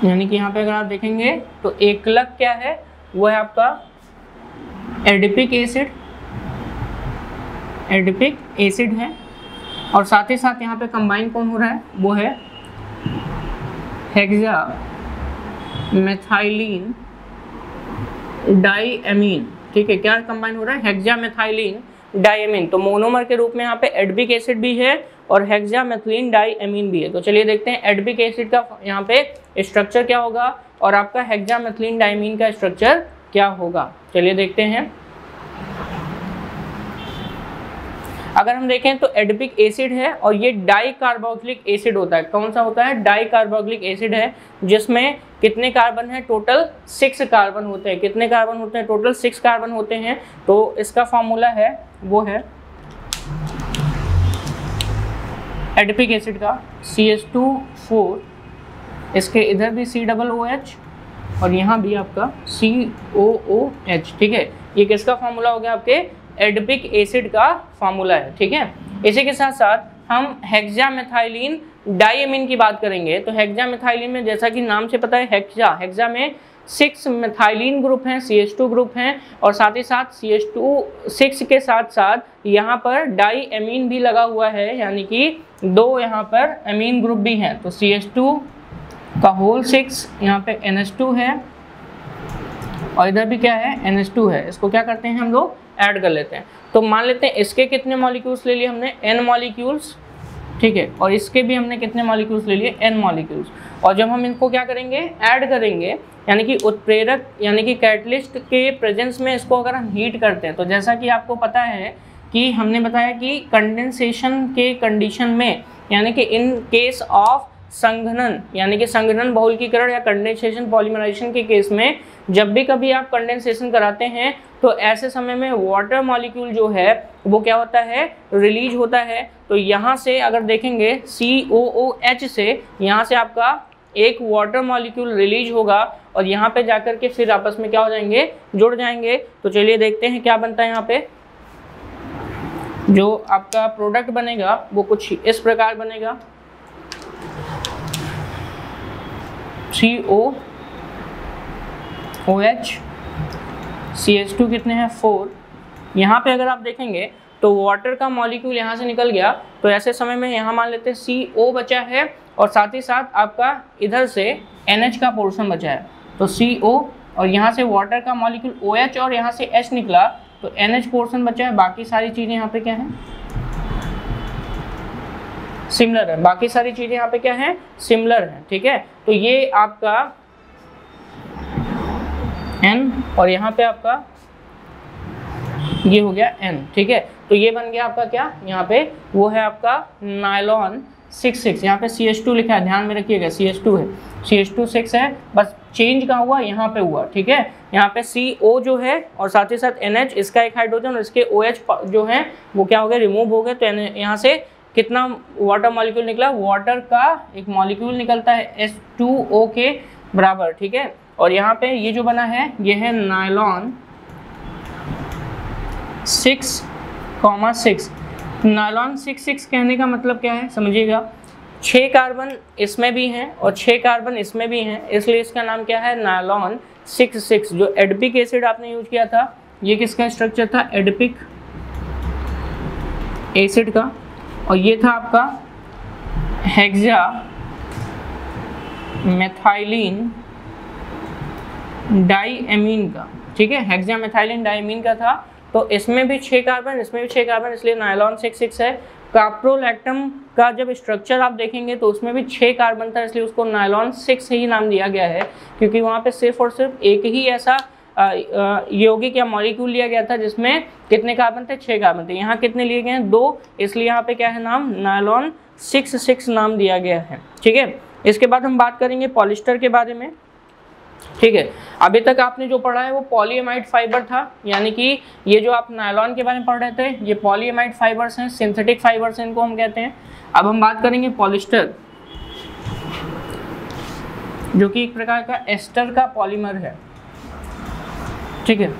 यानी कि यहाँ पे अगर आप देखेंगे तो एकलक क्या है? वो है आपका एडिपिक एसिड, एडिपिक एसिड है। और साथ ही साथ यहाँ पे कंबाइन कौन हो रहा है? वो है हेक्सामेथाइलिन डाइएमीन। ठीक है, क्या कंबाइन हो रहा है? हेक्सामेथाइलिन डाइएमीन। तो मोनोमर के रूप में यहाँ पे एडिपिक एसिड भी है और हेक्सामेथिलीन डाइएमीन भी है। तो चलिए देखते हैं एडिपिक एसिड का यहाँ पे स्ट्रक्चर क्या होगा और आपका हेक्सामेथिलीन डाइएमीन का स्ट्रक्चर क्या होगा। चलिए देखते हैं। अगर हम देखें तो एडिपिक एसिड है और ये डाई कार्बोक्सिलिक एसिड होता है। कौन सा होता है? डाई कार्बोक्सिलिक एसिड है, जिसमें कितने कार्बन है? टोटल 6 कार्बन होते हैं। कितने कार्बन होते हैं? टोटल 6 कार्बन होते हैं। तो इसका फॉर्मूला है वो है एडिपिक एसिड का CH2,4, इसके इधर भी COOH और यहाँ भी आपका COOH। ठीक है, ये किसका फॉर्मूला हो गया? आपके एडिपिक एसिड का फॉर्मूला है। ठीक है, इसी के साथ साथ हम हेक्सामेथाइलिन डाइएमीन की बात करेंगे। तो हेक्सामेथाइलिन में जैसा कि नाम से पता है हेक्सा में 6 मेथाइलिन ग्रुप हैं, CH2 ग्रुप हैं और साथ ही साथ CH2 के साथ साथ यहाँ पर डाइएमीन भी लगा हुआ है, यानी कि 2 यहाँ पर एमीन ग्रुप भी हैं। तो CH2 का होल 6, यहाँ पे NH2 है और इधर भी क्या है? NH2 है। इसको क्या करते हैं हम लोग? ऐड कर लेते हैं। तो मान लेते हैं इसके कितने मॉलिक्यूल्स ले लिए हमने? N molecules. ठीक है, और इसके भी हमने कितने मॉलिक्यूल्स ले लिए? N molecules. और जब हम इनको क्या करेंगे? ऐड करेंगे, यानी कि उत्प्रेरक यानी कि कैटलिस्ट के प्रेजेंस में इसको अगर हम हीट करते हैं तो जैसा कि आपको पता है कि हमने बताया कि कंडेंसेशन के कंडीशन में, यानी कि इन केस ऑफ संघनन यानी कि संघनन बहुलकीकरण या कंडेंसेशन पॉलीमराइजेशन के केस में जब भी कभी आप कंडेंसेशन कराते हैं तो ऐसे समय में वाटर मॉलिक्यूल जो है वो क्या होता है? रिलीज होता है। तो यहाँ से अगर देखेंगे COOH से यहाँ से आपका एक वाटर मॉलिक्यूल रिलीज होगा और यहाँ पे जाकर के फिर आपस में क्या हो जाएंगे? जुड़ जाएंगे। तो चलिए देखते हैं क्या बनता है। यहाँ पे जो आपका प्रोडक्ट बनेगा वो कुछ इस प्रकार बनेगा। COOH, CH2 कितने हैं? 4। यहाँ पे अगर आप देखेंगे तो वाटर का मॉलिक्यूल यहाँ से निकल गया, तो ऐसे समय में यहाँ मान लेते हैं CO बचा है और साथ ही साथ आपका इधर से NH का पोर्शन बचा है। तो CO और यहाँ से वाटर का मॉलिक्यूल OH और यहाँ से H निकला तो NH पोर्शन बचा है। बाकी सारी चीज़ें यहाँ पे क्या है? सिमिलर है। बाकी सारी चीज़ें यहाँ पे क्या है? सिमिलर है। ठीक है, तो ये आपका N और यहाँ पे आपका ये हो गया N। ठीक है, तो ये बन गया आपका क्या? यहाँ पे वो है आपका नायलॉन 6,6। यहाँ पे CH2 लिखा है, ध्यान में रखिएगा CH2 है, CH2 6 है, बस चेंज कहाँ हुआ? यहाँ पे हुआ। ठीक है, यहाँ पे CO जो है और साथ ही साथ NH, इसका एक हाइड्रोजन और इसके OH जो है वो क्या हो गए? रिमूव हो गए। तो यहाँ से कितना वाटर मॉलिक्यूल निकला? वाटर का एक मॉलिक्यूल निकलता है H2O के बराबर। ठीक है, और यहाँ पे ये जो बना है ये है नायलॉन 6,6। नायलॉन 6,6 कहने का मतलब क्या है? समझिएगा, 6 कार्बन इसमें भी हैं और 6 कार्बन इसमें भी हैं, इसलिए इसका नाम क्या है? नायलॉन 6,6। जो एडिपिक एसिड आपने यूज किया था ये किसका स्ट्रक्चर था, एडिपिक एसिड का, और ये था आपका हेक्सा मेथाइलिन डाइएमीन का, ठीक है, हेक्सा मेथाइलिन डाइएमीन का था। तो इसमें भी 6 कार्बन, इसमें भी 6 कार्बन, इसलिए नायलॉन 6 है। काप्रोलैक्टम का जब स्ट्रक्चर आप देखेंगे तो उसमें भी 6 कार्बन था, इसलिए उसको नायलॉन 6 ही नाम दिया गया है, क्योंकि वहाँ पे सिर्फ और सिर्फ एक ही ऐसा यौगिक या मॉलिक्यूल लिया गया था जिसमें कितने कार्बन थे, 6 कार्बन थे। यहाँ कितने लिए गए हैं, 2, इसलिए यहाँ पे क्या है नाम, नायलॉन 6 नाम दिया गया है, ठीक है। इसके बाद हम बात करेंगे पॉलिस्टर के बारे में, ठीक है। अभी तक आपने जो पढ़ा है वो पॉलीएमाइड फाइबर था, यानी कि ये जो आप नायलॉन के बारे में पढ़ रहे थे ये पॉलीएमाइड फाइबर्स हैं, सिंथेटिक फाइबर्स इनको हम कहते हैं। अब हम बात करेंगे पॉलिस्टर, जो कि एक प्रकार का एस्टर का पॉलीमर है, ठीक है।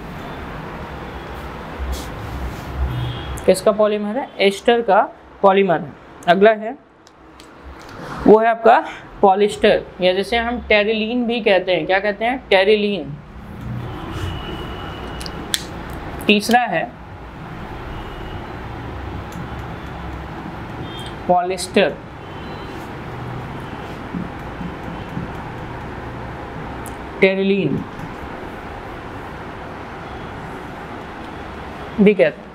किसका पॉलीमर है, एस्टर का पॉलीमर है। अगला है वो है आपका पॉलिस्टर, या जैसे हम टेरिलीन भी कहते हैं, क्या कहते हैं, टेरिलीन। तीसरा है पॉलिस्टर, टेरिलीन भी कहते हैं।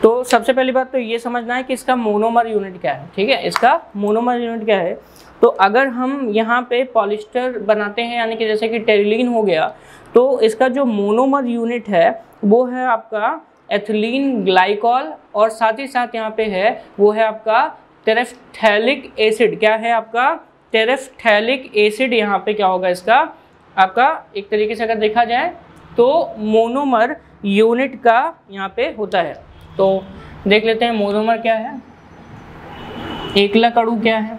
तो सबसे पहली बात तो ये समझना है कि इसका मोनोमर यूनिट क्या है, ठीक है, इसका मोनोमर यूनिट क्या है। तो अगर हम यहाँ पे पॉलिस्टर बनाते हैं, यानी कि जैसे कि टेरिलीन हो गया, तो इसका जो मोनोमर यूनिट है वो है आपका एथिलीन ग्लाइकॉल, और साथ ही साथ यहाँ पे है वो है आपका टेरेफ्थैलिक एसिड। क्या है आपका, टेरेफ्थैलिक एसिड। यहाँ पे क्या होगा इसका आपका, एक तरीके से अगर देखा जाए तो मोनोमर यूनिट का यहाँ पे होता है। तो देख लेते हैं मोनोमर क्या है, एकलक अणु क्या है,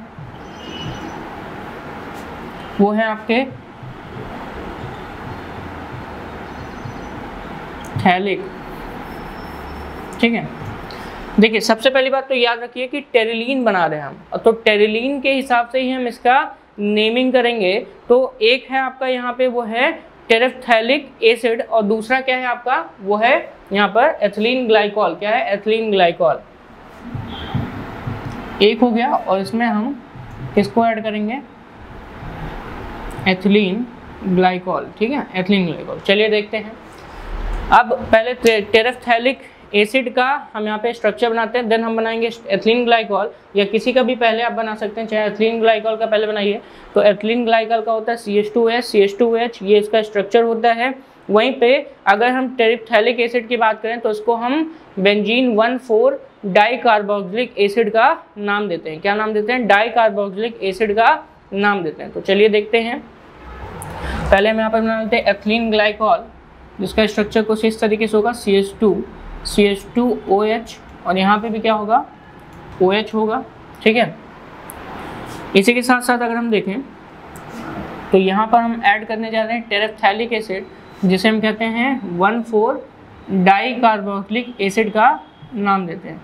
वो है आपके थैलिक, ठीक है। देखिए सबसे पहली बात तो याद रखिए कि टेरिलीन बना रहे हैं हम, तो टेरिलीन के हिसाब से ही हम इसका नेमिंग करेंगे। तो एक है आपका यहाँ पे वो है टेरेफ्थैलिक एसिड, और दूसरा क्या है आपका, वो है यहाँ पर एथिलीन ग्लाइकॉल। क्या है, एथिलीन ग्लाइकॉल। एक हो गया, और इसमें हम किसको ऐड करेंगे, एथिलीन ग्लाइकॉल, ठीक है, एथिलीन ग्लाइकॉल। चलिए देखते हैं। अब पहले टेरेफ्थैलिक एसिड का हम यहाँ पे स्ट्रक्चर बनाते हैं, देन हम बनाएंगे एथिलीन ग्लाइकॉल, या किसी का भी पहले आप बना सकते हैं, चाहे एथिलीन ग्लाइकॉल का पहले बनाइए। तो एथिलीन ग्लाइकॉल का होता है CH2S CH2H, ये इसका स्ट्रक्चर होता है। वहीं पे अगर हम टेरेफ्थैलिक एसिड की बात करें तो इसको हम बेंजीन 1,4 डाइकार्बोक्सिलिक एसिड का नाम देते हैं। क्या नाम देते हैं, डाइकार्बोक्सिलिक एसिड का नाम देते हैं। तो चलिए देखते हैं। पहले हम यहाँ पर बना लेते हैं एथिलीन ग्लाइकॉल, जिसका स्ट्रक्चर कुछ इस तरीके से होगा, CH2OH, और यहाँ पे भी क्या होगा, OH होगा, ठीक है। इसी के साथ साथ अगर हम देखें तो यहाँ पर हम ऐड करने जा रहे हैं टेरेफ्थैलिक एसिड, जिसे हम कहते हैं 1,4 डाइकार्बोक्सिलिक एसिड का नाम देते हैं।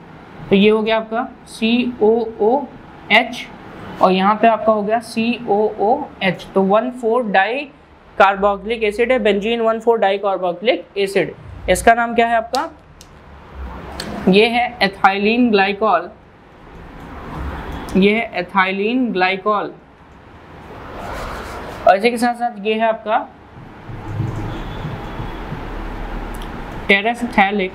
तो ये हो गया आपका COOH, और यहाँ पे आपका हो गया COOH। तो 1,4 डाइकार्बोक्सिलिक एसिड है, बेंजीन 1,4 डाइकार्बोक्सिलिक एसिड। इसका नाम क्या है आपका, ये है एथिलीन ग्लाइकॉल, ये है एथिलीन ग्लाइकॉल। और इसी के साथ साथ ये है आपका टेरेफ्थैलिक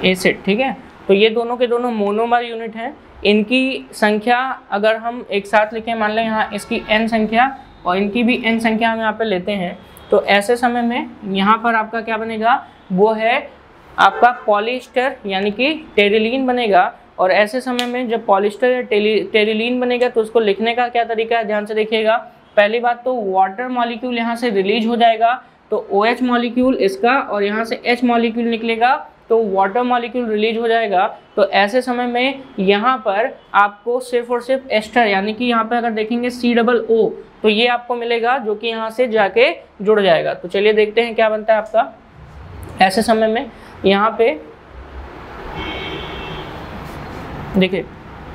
एसिड, ठीक है। तो ये दोनों के दोनों मोनोमर यूनिट हैं। इनकी संख्या अगर हम एक साथ लिखें, मान लें यहाँ इसकी n संख्या और इनकी भी n संख्या हम यहाँ पे लेते हैं, तो ऐसे समय में यहाँ पर आपका क्या बनेगा, वो है आपका पॉलिस्टर यानी कि टेरिलीन बनेगा। और ऐसे समय में जब पॉलिस्टर या टेरिलीन बनेगा तो उसको लिखने का क्या तरीका है, ध्यान से देखिएगा। पहली बात तो वाटर मॉलिक्यूल यहाँ से रिलीज हो जाएगा, तो OH मॉलिक्यूल इसका, और यहाँ से H मॉलिक्यूल निकलेगा, तो वाटर मॉलिक्यूल रिलीज हो जाएगा। तो ऐसे समय में यहाँ पर आपको सिर्फ और सिर्फ एस्टर, यानी कि यहाँ पर अगर देखेंगे COO, तो ये आपको मिलेगा, जो कि यहाँ से जाके जुड़ जाएगा। तो चलिए देखते हैं क्या बनता है आपका। ऐसे समय में यहाँ पे देखिए,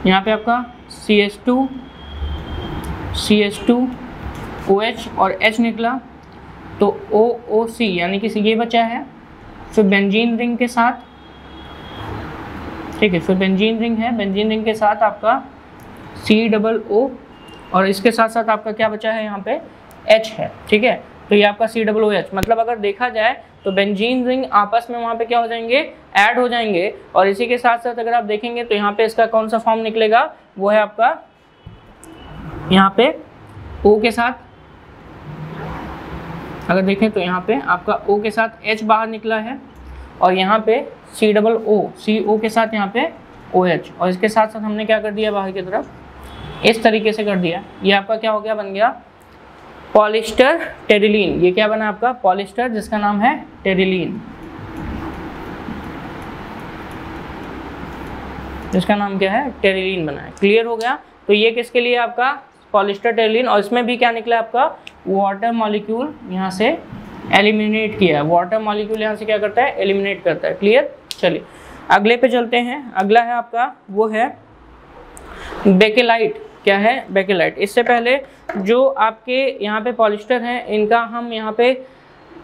यहाँ पे आपका CH2OH और H निकला, तो OOC यानी कि ये बचा है फिर बेंजीन रिंग के साथ, ठीक है, फिर बेंजीन रिंग है, बेंजीन रिंग के साथ आपका COO और इसके साथ साथ आपका क्या बचा है यहाँ पे H है, ठीक है। तो ये आपका COOH, मतलब अगर देखा जाए तो बेंजीन रिंग आपस में वहाँ पे क्या हो जाएंगे, ऐड हो जाएंगे। और इसी के साथ साथ अगर आप देखेंगे तो यहाँ पे इसका कौन सा फॉर्म निकलेगा, वो है आपका यहाँ पे O के साथ, अगर देखें तो यहाँ पे आपका O के साथ H बाहर निकला है और यहाँ पे CO के साथ यहाँ पे OH, और इसके साथ साथ हमने क्या कर दिया बाहर की तरफ, इस तरीके से कर दिया। ये आपका क्या हो गया, बन गया पॉलिस्टर टेरिलीन। ये क्या बना आपका पॉलिस्टर, जिसका नाम है टेरिलीन, जिसका नाम क्या है टेरिलीन बना है। क्लियर हो गया। तो ये किसके लिए आपका पॉलिस्टर टेरिलीन, और इसमें भी क्या निकला आपका वाटर मॉलिक्यूल यहाँ से एलिमिनेट किया है। वाटर मॉलिक्यूल यहाँ से क्या करता है, एलिमिनेट करता है। क्लियर। चलिए अगले पे चलते हैं। अगला है आपका वो है बेकेलाइट। क्या है बेकेलाइट। इससे पहले जो आपके यहाँ पे पॉलिस्टर हैं इनका हम यहाँ पे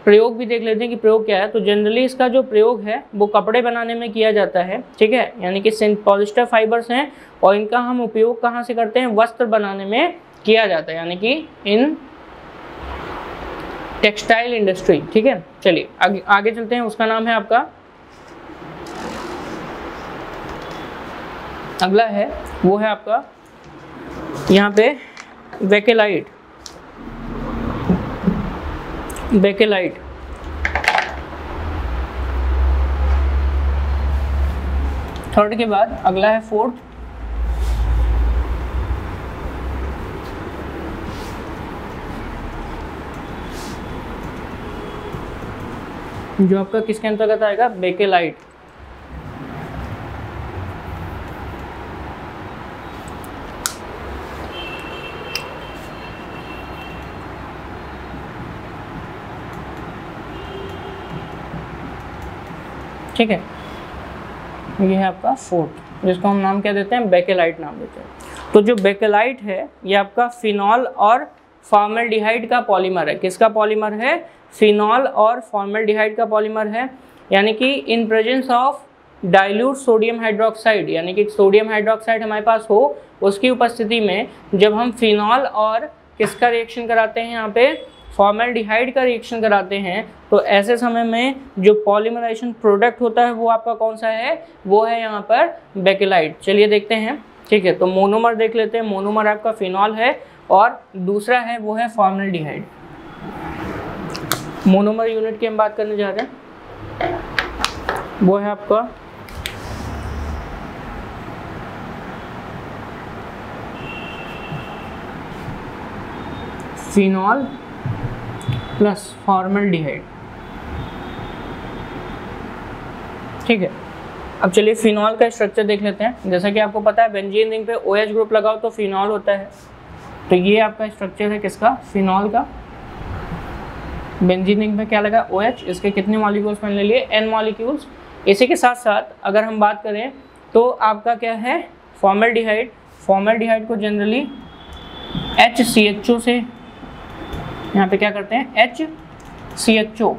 प्रयोग भी देख लेते हैं कि प्रयोग क्या है। तो जनरली इसका जो प्रयोग है वो कपड़े बनाने में किया जाता है, ठीक है, यानी कि पॉलिस्टर फाइबर्स हैं और इनका हम उपयोग कहाँ से करते हैं, वस्त्र बनाने में किया जाता है, यानी कि इन टेक्सटाइल इंडस्ट्री, ठीक है। चलिए आगे चलते हैं। उसका नाम है आपका, अगला है वो है आपका यहाँ पे बेकेलाइट। बेकेलाइट थर्ड के बाद अगला है फोर्थ, जो आपका किसके अंतर्गत आएगा, बेकेलाइट। ठीक है, ये है आपका फोर्थ, जिसको हम नाम क्या देते हैं, बेकेलाइट नाम देते हैं। तो जो बेकेलाइट है ये आपका फिनॉल और फॉर्मेल्डिहाइड का पॉलीमर है। किसका पॉलीमर है, फिनॉल और फॉर्मेल्डिहाइड का पॉलीमर है। यानी कि in presence of dilute sodium hydroxide, यानी कि सोडियम हाइड्रोक्साइड हमारे पास हो, उसकी उपस्थिति में जब हम फिनॉल और किसका रिएक्शन कराते हैं, यहाँ पे फॉर्मेल्डिहाइड का रिएक्शन कराते हैं, तो ऐसे समय में जो पॉलीमराइजेशन प्रोडक्ट होता है वो आपका कौन सा है, वो है यहाँ पर बेकेलाइट। चलिए देखते हैं। ठीक है, तो मोनोमर देख लेते हैं। मोनोमर आपका फिनॉल है और दूसरा है वो है फॉर्मेल्डिहाइड। मोनोमर यूनिट की हम बात करने जा रहे हैं, वो है आपका फिनॉल प्लस फॉर्मेल्डिहाइड। ठीक है, अब चलिए फिनॉल का स्ट्रक्चर देख लेते हैं। जैसा कि आपको पता है बेंजीन रिंग पे OH ग्रुप लगाओ तो फिनॉल होता है। तो ये आपका स्ट्रक्चर है किसका, फिनॉल का। बेंजीन रिंग पे क्या लगा, OH। इसके कितने मॉलिक्यूल्स मैंने ले लिए, N मॉलिक्यूल्स। इसी के साथ साथ अगर हम बात करें तो आपका क्या है, फॉर्मेल्डिहाइड। फॉर्मेल्डिहाइड को जनरली HCHO से यहाँ पे क्या करते हैं, HCHO।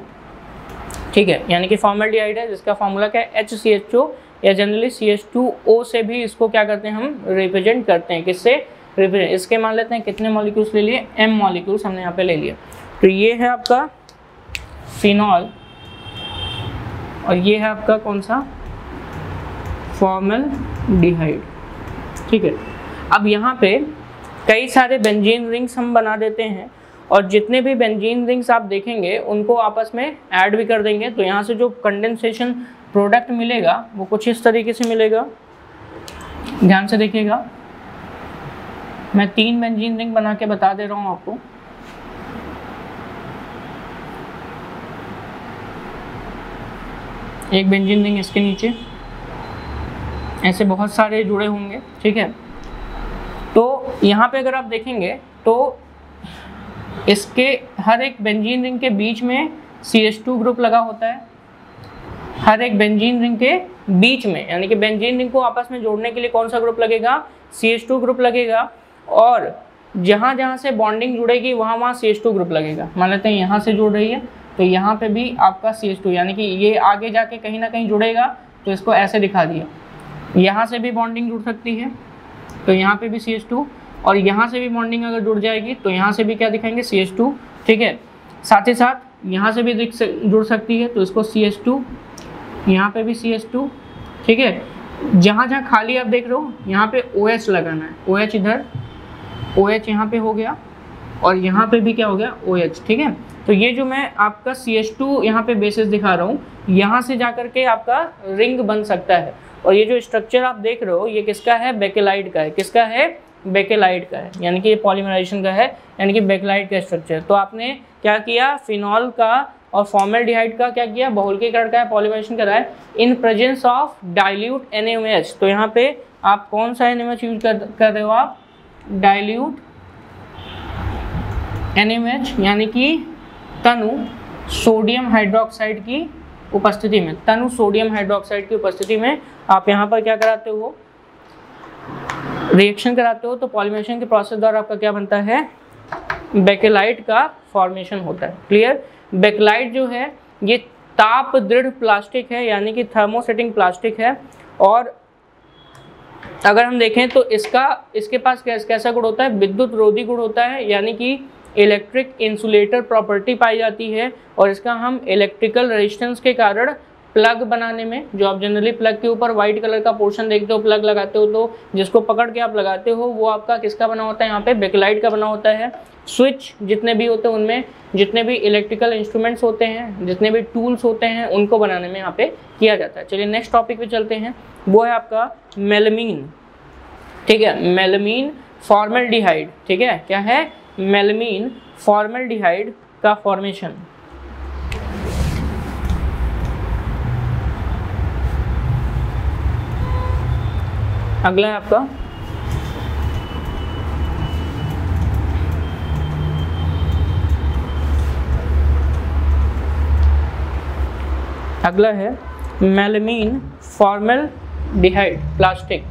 ठीक है, यानी कि फॉर्मेल्डिहाइड है जिसका फॉर्मूला क्या है, HCHO, या जनरली CH2O से भी इसको क्या करते हैं, हम रिप्रेजेंट करते हैं। किससे रिप्रेजेंट, इसके मान लेते हैं कितने मॉलिक्यूल्स ले लिए, M मॉलिक्यूल्स हमने यहाँ पे ले लिए। तो ये है आपका फिनॉल और ये है आपका कौन सा, फॉर्मेल्डिहाइड। ठीक है, अब यहाँ पे कई सारे बेंजीन रिंग्स हम बना देते हैं और जितने भी बेंजीन रिंग्स आप देखेंगे उनको आपस में ऐड भी कर देंगे। तो यहाँ से जो कंडेंसेशन प्रोडक्ट मिलेगा वो कुछ इस तरीके से मिलेगा। ध्यान से देखिएगा, मैं 3 बेंजीन रिंग बना के बता दे रहा हूँ आपको। एक बेंजीन रिंग इसके नीचे, ऐसे बहुत सारे जुड़े होंगे। ठीक है, तो यहाँ पे अगर आप देखेंगे तो इसके हर एक बेंजीन रिंग के बीच में CH2 ग्रुप लगा होता है। हर एक बेंजीन रिंग के बीच में, यानी कि बेंजीन रिंग को आपस में जोड़ने के लिए कौन सा ग्रुप लगेगा, CH2 ग्रुप लगेगा। और जहाँ जहाँ से बॉन्डिंग जुड़ेगी वहाँ वहाँ CH2 ग्रुप लगेगा। मान लेते हैं यहाँ से जुड़ रही है तो यहाँ पे भी आपका CH2 यानी कि ये आगे जाके कहीं ना कहीं जुड़ेगा, तो इसको ऐसे दिखा दिया। यहाँ से भी बॉन्डिंग जुड़ सकती है तो यहाँ पे भी CH2, और यहाँ से भी बॉन्डिंग अगर जुड़ जाएगी तो यहाँ से भी क्या दिखाएंगे CH2, ठीक है। साथ ही साथ यहाँ से भी जुड़ सकती है तो इसको CH2, यहाँ पे भी CH2, ठीक है। जहाँ जहाँ खाली आप देख रहे हो यहाँ पे OH लगाना है, OH इधर, OH यहाँ पे हो गया, और यहाँ पे भी क्या हो गया OH, ठीक है। तो ये जो मैं आपका CH2 यहाँ पे बेसिस दिखा रहा हूँ, यहाँ से जा करके आपका रिंग बन सकता है। और ये जो स्ट्रक्चर आप देख रहे हो ये किसका है, बेकेलाइट का है। किसका है, बेकेलाइट का है, यानी कि ये पॉलीमराइजेशन का है, यानी कि बेकेलाइट का स्ट्रक्चर। तो आपने क्या किया, फिनॉल का और फॉर्मेल्डिहाइड का क्या किया, बहुलकीकरण का है, पॉलीमराइजेशन करा है in presence of dilute NaOH। तो यहाँ पे आप कौन सा NaOH यूज कर रहे हो, आप डाइल्यूट NaOH, यानी कि तनु सोडियम हाइड्रोक्साइड की उपस्थिति में, तनु सोडियम हाइड्रोक्साइड की उपस्थिति में आप यहाँ पर क्या कराते हो, रिएक्शन कराते हो। तो पॉलीमराइजेशन के प्रोसेस द्वारा आपका क्या बनता है, बेकेलाइट का फॉर्मेशन होता है। क्लियर। बेकेलाइट जो है ये ताप दृढ़ प्लास्टिक है, यानी कि थर्मोसेटिंग प्लास्टिक है, और अगर हम देखें तो इसके पास कैसा गुण होता है, विद्युत रोधी गुण होता है, यानी कि इलेक्ट्रिक इंसुलेटर प्रॉपर्टी पाई जाती है। और इसका हम इलेक्ट्रिकल रेजिस्टेंस के कारण प्लग बनाने में, जो आप जनरली प्लग के ऊपर व्हाइट कलर का पोर्शन देखते हो, प्लग लगाते हो तो जिसको पकड़ के आप लगाते हो वो आपका किसका बना होता है, यहाँ पे बेकेलाइट का बना होता है। स्विच जितने भी होते हैं उनमें जितने भी इलेक्ट्रिकल इंस्ट्रूमेंट्स होते हैं, जितने भी टूल्स होते हैं, उनको बनाने में यहाँ पे किया जाता है। चलिए नेक्स्ट टॉपिक पे चलते हैं, वो है आपका मेलामीन, ठीक है। मेलामीन फॉर्मेल्डिहाइड, ठीक है, क्या है, मेलामीन फॉर्मेल्डिहाइड का फॉर्मेशन। अगला है आपका मेलामीन फॉर्मेल्डिहाइड प्लास्टिक,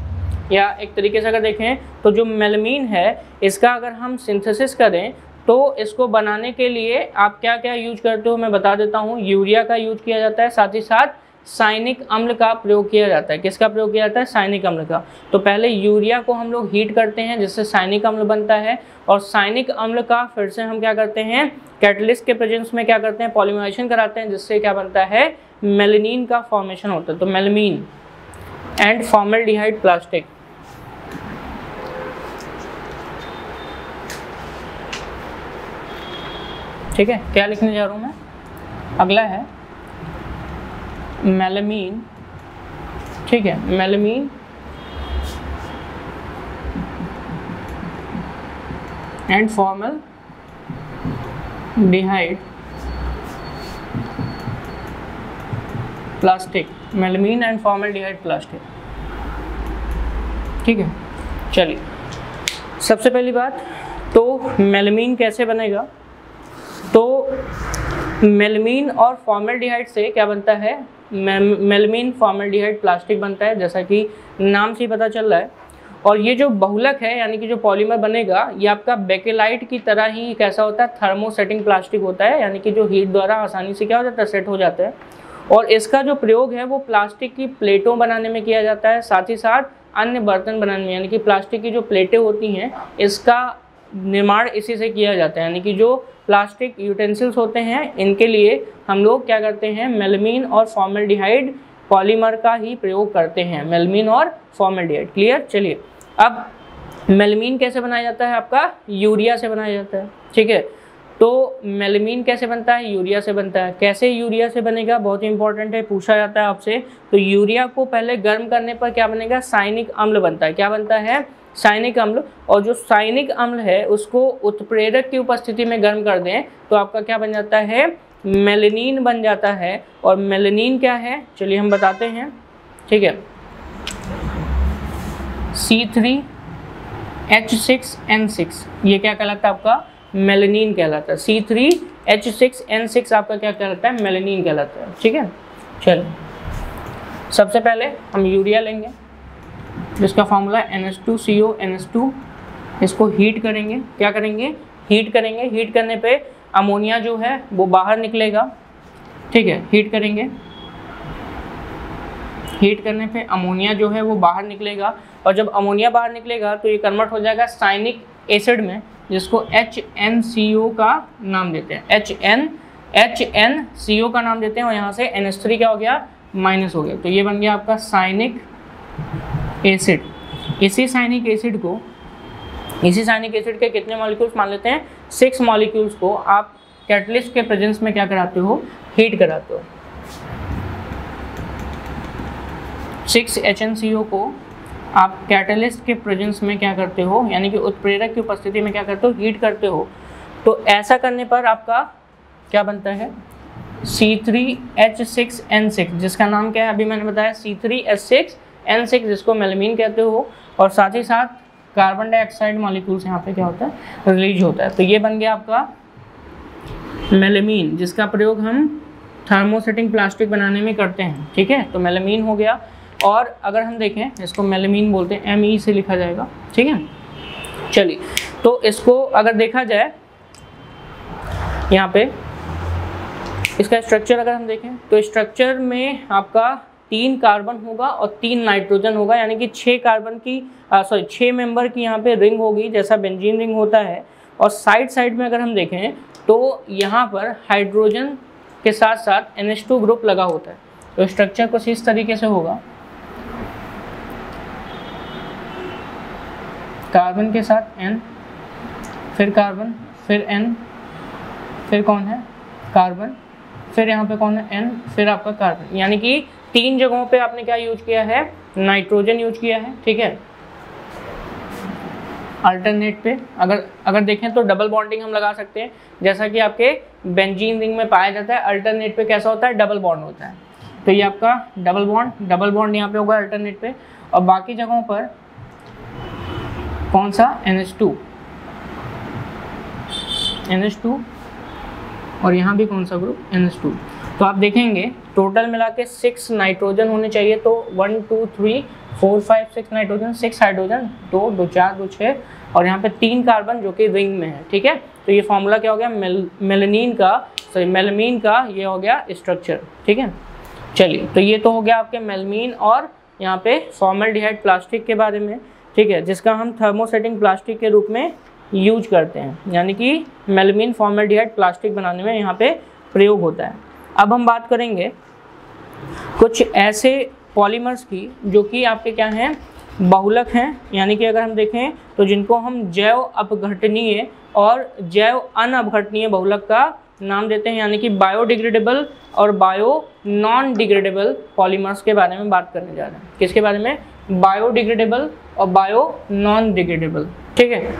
या एक तरीके से अगर देखें तो जो मेलामीन है इसका अगर हम सिंथेसिस करें तो इसको बनाने के लिए आप क्या क्या यूज करते हो मैं बता देता हूँ। यूरिया का यूज किया जाता है, साथ ही साथ साइनिक अम्ल का प्रयोग किया जाता है। किसका प्रयोग किया जाता है, साइनिक अम्ल का। तो पहले यूरिया को हम लोग हीट करते हैं जिससे साइनिक अम्ल बनता है, और साइनिक अम्ल का फिर से हम क्या करते हैं, कैटलिस्ट के प्रेजेंस में क्या करते हैं, पॉलीमराइजेशन कराते हैं, जिससे क्या बनता है, मेलानिन का फॉर्मेशन होता है। तो मेलामीन एंड फॉर्मेल्डिहाइड प्लास्टिक, ठीक है। क्या लिखने जा रहा हूँ मैं, अगला है मेलामीन, ठीक है, melamine and formaldehyde plastic, melamine and formaldehyde plastic, ठीक है। चलिए सबसे पहली बात तो मेलामीन कैसे बनेगा, तो मेलामीन और फॉर्मेल्डिहाइड से क्या बनता है, मेलामीन फॉर्मेल्डिहाइड प्लास्टिक बनता है, जैसा कि नाम से ही पता चल रहा है। और ये जो बहुलक है यानी कि जो पॉलीमर बनेगा ये आपका बेकेलाइट की तरह ही कैसा होता है, थर्मोसेटिंग प्लास्टिक होता है, यानी कि जो हीट द्वारा आसानी से क्या हो जाता है, सेट हो जाता है। और इसका जो प्रयोग है वो प्लास्टिक की प्लेटों बनाने में किया जाता है, साथ ही साथ अन्य बर्तन बनाने में, यानी कि प्लास्टिक की जो प्लेटें होती हैं इसका निर्माण इसी से किया जाता है। यानी कि जो प्लास्टिक यूटेंसिल्स होते हैं इनके लिए हम लोग क्या करते हैं, मेलामीन और फॉर्मेल्डिहाइड पॉलीमर का ही प्रयोग करते हैं, मेलामीन और फॉर्मेल्डिहाइड। क्लियर। चलिए अब मेलामीन कैसे बनाया जाता है, आपका यूरिया से बनाया जाता है, ठीक है। तो मेलामीन कैसे बनता है, यूरिया से बनता है। कैसे यूरिया से बनेगा, बहुत ही इंपॉर्टेंट है, पूछा जाता है आपसे। तो यूरिया को पहले गर्म करने पर क्या बनेगा, साइनिक अम्ल बनता है। क्या बनता है, साइनिक अम्ल। और जो साइनिक अम्ल है उसको उत्प्रेरक की उपस्थिति में गर्म कर दें तो आपका क्या बन जाता है, मेलानिन बन जाता है। और मेलानिन क्या है, चलिए हम बताते हैं, ठीक है। C3H6N6 ये क्या कहलाता है, आपका मेलानिन कहलाता है। C3H6N6 आपका क्या कहलाता है, मेलानिन कहलाता है, ठीक है। चलिए सबसे पहले हम यूरिया लेंगे जिसका फॉर्मूला NH2CO NH2, इसको हीट करेंगे। क्या करेंगे, हीट करेंगे। हीट करने पे अमोनिया जो है वो बाहर निकलेगा, ठीक है, हीट करेंगे, हीट करने पे अमोनिया जो है वो बाहर निकलेगा, और जब अमोनिया बाहर निकलेगा तो ये कन्वर्ट हो जाएगा साइनिक एसिड में, जिसको HNCO का नाम देते हैं, HNCO का नाम देते हैं, और यहाँ से NH3 क्या हो गया, माइनस हो गया, तो ये बन गया आपका साइनिक एसिड। इसी साइनिक एसिड के कितने मॉलिक्यूल्स मान लेते हैं, 6 मॉलिक्यूल्स को आप कैटलिस्ट के प्रेजेंस में क्या कराते हो, हीट कराते हो। 6 HNCO को आप कैटलिस्ट के प्रेजेंस में क्या करते हो, यानी कि उत्प्रेरक की उपस्थिति में क्या करते हो, हीट करते हो। तो ऐसा करने पर आपका क्या बनता है, C3H6N6, जिसका नाम क्या है अभी मैंने बताया, C3H6N6, जिसको मेलामीन कहते हो, और साथ ही साथ कार्बन डाइऑक्साइड मॉलिक्यूल्स यहाँ पे क्या होता है, रिलीज होता है। तो ये बन गया आपका मेलामीन, जिसका प्रयोग हम थर्मोसेटिंग प्लास्टिक बनाने में करते हैं, ठीक है, तो मेलामीन हो गया। और अगर हम देखें, इसको मेलामीन बोलते हैं, ME से लिखा जाएगा, ठीक है। चलिए, तो इसको अगर देखा जाए, यहाँ पे इसका स्ट्रक्चर अगर हम देखें तो स्ट्रक्चर में आपका 3 कार्बन होगा और 3 नाइट्रोजन होगा, यानी कि 6 मेंबर की यहाँ पे रिंग होगी, जैसा बेंजीन रिंग होता है। और साइड में अगर हम देखें तो यहाँ पर हाइड्रोजन के साथ साथ NH2 ग्रुप लगा होता है। तो स्ट्रक्चर कुछ इस तरीके से होगा, कार्बन के साथ N, फिर कार्बन, फिर N, फिर कौन है, कार्बन, फिर यहाँ पे कौन है, N, फिर आपका कार्बन, यानी कि 3 जगहों पे आपने क्या यूज किया है, नाइट्रोजन यूज किया है, ठीक है। अल्टरनेट पे अगर देखें तो डबल बॉन्डिंग हम लगा सकते हैं, जैसा कि आपके बेंजीन रिंग में पाया जाता है। अल्टरनेट पे कैसा होता है, डबल बॉन्ड होता है। तो ये आपका डबल बॉन्ड यहाँ पे होगा अल्टरनेट पे, और बाकी जगहों पर कौन सा, NH2, और यहाँ भी कौन सा ग्रुप, NH2। तो आप देखेंगे टोटल मिला के 6 नाइट्रोजन होने चाहिए, तो 1 2 3 4 5 6 नाइट्रोजन, 6 हाइड्रोजन, 2 2 4 2 6, और यहाँ पे 3 कार्बन जो कि रिंग में है, ठीक है। तो ये फॉर्मूला क्या हो गया, मेलामीन का ये हो गया स्ट्रक्चर, ठीक है। चलिए, तो ये तो हो गया आपके मेलामीन और यहाँ पे फॉर्मल्डिहाइड प्लास्टिक के बारे में, ठीक है, जिसका हम थर्मोसेटिंग प्लास्टिक के रूप में यूज करते हैं, यानी कि मेलामीन फॉर्मल्डिहाइड प्लास्टिक बनाने में यहाँ पे प्रयोग होता है। अब हम बात करेंगे कुछ ऐसे पॉलीमर्स की जो कि आपके क्या हैं, बहुलक हैं, यानी कि अगर हम देखें तो जिनको हम जैव अपघटनीय और जैव अनअपघटनीय बहुलक का नाम देते हैं, यानी कि बायोडिग्रेडेबल और बायो नॉन डिग्रेडेबल पॉलीमर्स के बारे में बात करने जा रहे हैं। किसके बारे में, बायोडिग्रेडेबल और बायो नॉन डिग्रेडेबल, ठीक है।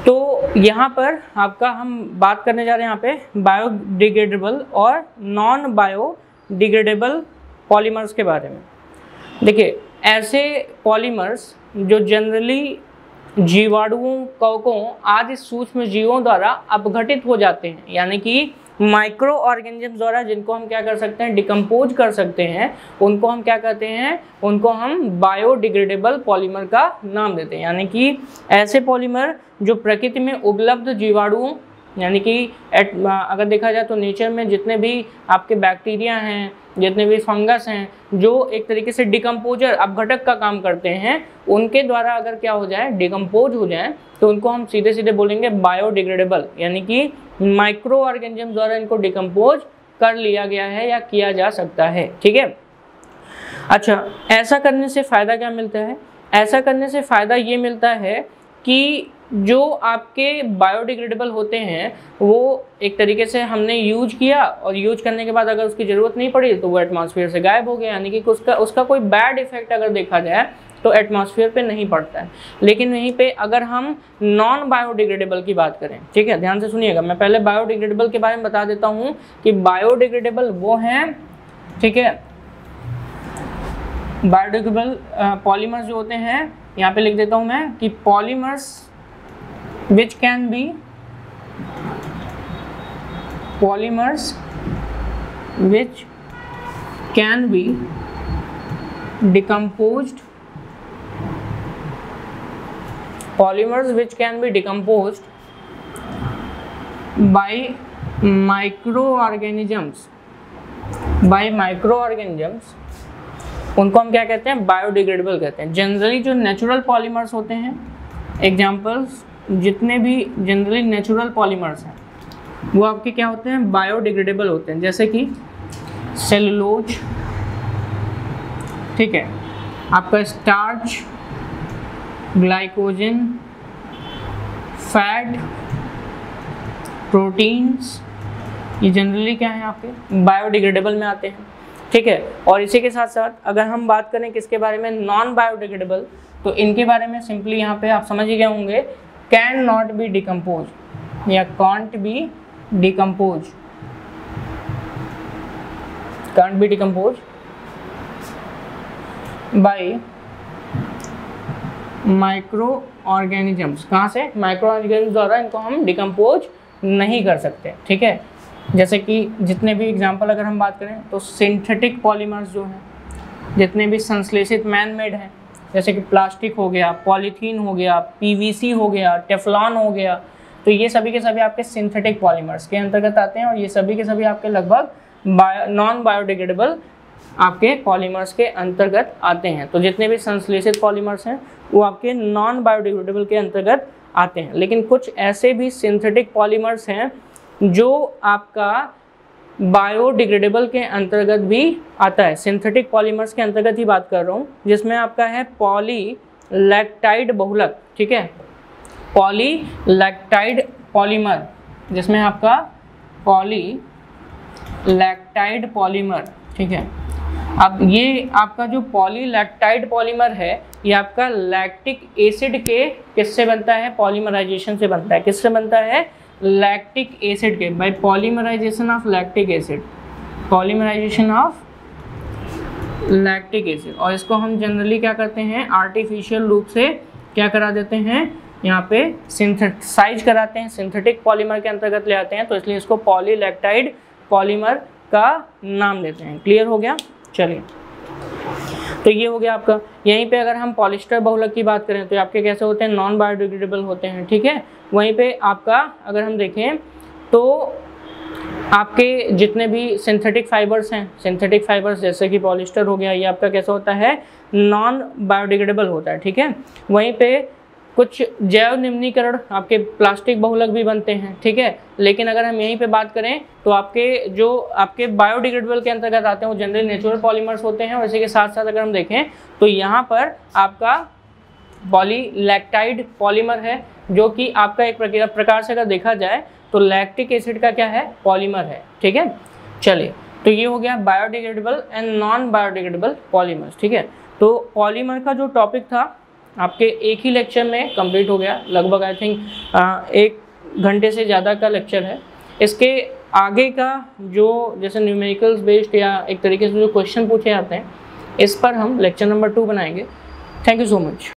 तो यहाँ पर आपका हम बात करने जा रहे हैं यहाँ पे बायोडिग्रेडेबल और नॉन बायोडिग्रेडेबल पॉलीमर्स के बारे में। देखिए, ऐसे पॉलीमर्स जो जनरली जीवाणुओं, कवकों आदि सूक्ष्म जीवों द्वारा अपघटित हो जाते हैं, यानी कि माइक्रो ऑर्गेनिज्म द्वारा, जिनको हम क्या कर सकते हैं, डिकम्पोज कर सकते हैं, उनको हम क्या कहते हैं, उनको हम बायोडिग्रेडेबल पॉलीमर का नाम देते हैं। यानी कि ऐसे पॉलीमर जो प्रकृति में उपलब्ध जीवाणुओं, यानी कि अगर देखा जाए तो नेचर में जितने भी आपके बैक्टीरिया हैं, जितने भी फंगस हैं, जो एक तरीके से डिकम्पोजर, अपघटक का काम करते हैं, उनके द्वारा अगर क्या हो जाए, डिकम्पोज हो जाए, तो उनको हम सीधे सीधे बोलेंगे बायोडिग्रेडेबल, यानी कि माइक्रो ऑर्गेनिज्म द्वारा इनको डिकम्पोज कर लिया गया है या किया जा सकता है, ठीक है। अच्छा, ऐसा करने से फ़ायदा क्या मिलता है, ऐसा करने से फ़ायदा ये मिलता है कि जो आपके बायोडिग्रेडेबल होते हैं वो एक तरीके से हमने यूज किया, और यूज करने के बाद अगर उसकी ज़रूरत नहीं पड़ी तो वो एटमॉस्फेयर से गायब हो गया, यानी कि उसका कोई बैड इफेक्ट अगर देखा जाए तो एटमॉस्फेयर पे नहीं पड़ता है। लेकिन वहीं पे अगर हम नॉन बायोडिग्रेडेबल की बात करें, ठीक है, ध्यान से सुनिएगा, मैं पहले बायोडिग्रेडेबल के बारे में बता देता हूँ कि बायोडिग्रेडेबल वो हैं, ठीक है, बायोडिग्रेडेबल पॉलीमर्स जो होते हैं, यहाँ पे लिख देता हूँ मैं कि polymers which can be decomposed by micro organisms, bye micro organisms उनको हम क्या कहते हैं, बायोडिग्रेडेबल कहते हैं। जनरली जो नेचुरल पॉलीमर्स होते हैं, एग्जांपल्स जितने भी जनरली नेचुरल पॉलीमर्स हैं वो आपके क्या होते हैं, बायोडिग्रेडेबल होते हैं, जैसे कि सेलुलोज, ठीक है, आपका स्टार्च, ग्लाइकोजन, फैट, प्रोटीन्स, ये जनरली क्या है आपके बायोडिग्रेडेबल में आते हैं, ठीक है। और इसी के साथ साथ अगर हम बात करें किसके बारे में, नॉन बायोडिग्रेडेबल, तो इनके बारे में सिंपली यहाँ पे आप समझ ही गए होंगे, कैन नॉट बी डिकम्पोज या can't be decompose, can't be decompose by micro organisms. कहाँ से, माइक्रो ऑर्गेनिजम्स द्वारा इनको हम डिकम्पोज नहीं कर सकते, ठीक है। जैसे कि जितने भी एग्जांपल अगर हम बात करें तो सिंथेटिक पॉलीमर्स जो हैं, जितने भी संश्लेषित मैन मेड हैं, जैसे कि प्लास्टिक हो गया, पॉलीथीन हो गया, पीवीसी हो गया, टेफ्लॉन हो गया, तो ये सभी के सभी आपके सिंथेटिक पॉलीमर्स के अंतर्गत आते हैं और ये सभी के सभी आपके लगभग नॉन बायोडिग्रेडेबल आपके पॉलीमर्स के अंतर्गत आते हैं। तो जितने भी संश्लेषित पॉलीमर्स हैं वो आपके नॉन बायोडिग्रेडेबल के अंतर्गत आते हैं। लेकिन कुछ ऐसे भी सिंथेटिक पॉलीमर्स हैं जो आपका बायोडिग्रेडेबल के अंतर्गत भी आता है। सिंथेटिक पॉलीमर्स के अंतर्गत ही बात कर रहा हूँ, जिसमें आपका है पॉलीलैक्टाइड बहुलक, ठीक है, पॉलीलैक्टाइड पॉलीमर, जिसमें आपका पॉलीलैक्टाइड पॉलीमर, ठीक है। अब ये आपका जो पॉलीलैक्टाइड पॉलीमर है ये आपका लैक्टिक एसिड के किससे बनता है, पॉलीमराइजेशन से बनता है। किससे बनता है, लैक्टिक एसिड के, by polymerization of lactic acid, polymerization of lactic acid. और इसको हम जनरली क्या करते हैं, आर्टिफिशियल रूप से क्या करा देते हैं, यहाँ पे सिंथेसाइज कराते हैं, सिंथेटिक पॉलीमर के अंतर्गत ले आते हैं, तो इसलिए इसको पॉलीलैक्टाइड पॉलीमर का नाम देते हैं। क्लियर हो गया, चलिए। तो ये हो गया आपका। यहीं पे अगर हम पॉलिस्टर बहुलक की बात करें तो आपके कैसे होते हैं, नॉन बायोडिग्रेडेबल होते हैं, ठीक है। वहीं पे आपका अगर हम देखें तो आपके जितने भी सिंथेटिक फाइबर्स हैं, सिंथेटिक फाइबर्स जैसे कि पॉलिस्टर हो गया, ये आपका कैसा होता है, नॉन बायोडिग्रेडेबल होता है, ठीक है। वहीं पे कुछ जैव निम्नीकरण आपके प्लास्टिक बहुलक भी बनते हैं, ठीक है। लेकिन अगर हम यहीं पे बात करें तो आपके जो आपके बायोडिग्रेडेबल के अंतर्गत आते हैं वो जनरली नेचुरल पॉलीमर्स होते हैं। और इसी के साथ साथ अगर हम देखें तो यहाँ पर आपका पॉलीलैक्टाइड पॉलीमर है, जो कि आपका एक प्रकार से अगर देखा जाए तो लैक्टिक एसिड का क्या है, पॉलीमर है, ठीक है। चलिए, तो ये हो गया biodegradable and non biodegradable polymers, ठीक है। तो पॉलीमर का जो टॉपिक था आपके एक ही लेक्चर में कंप्लीट हो गया, लगभग आई थिंक 1 घंटे से ज़्यादा का लेक्चर है। इसके आगे का जो जैसे न्यूमेरिकल्स बेस्ड या एक तरीके से जो क्वेश्चन पूछे जाते हैं, इस पर हम लेक्चर नंबर 2 बनाएंगे। Thank you so much.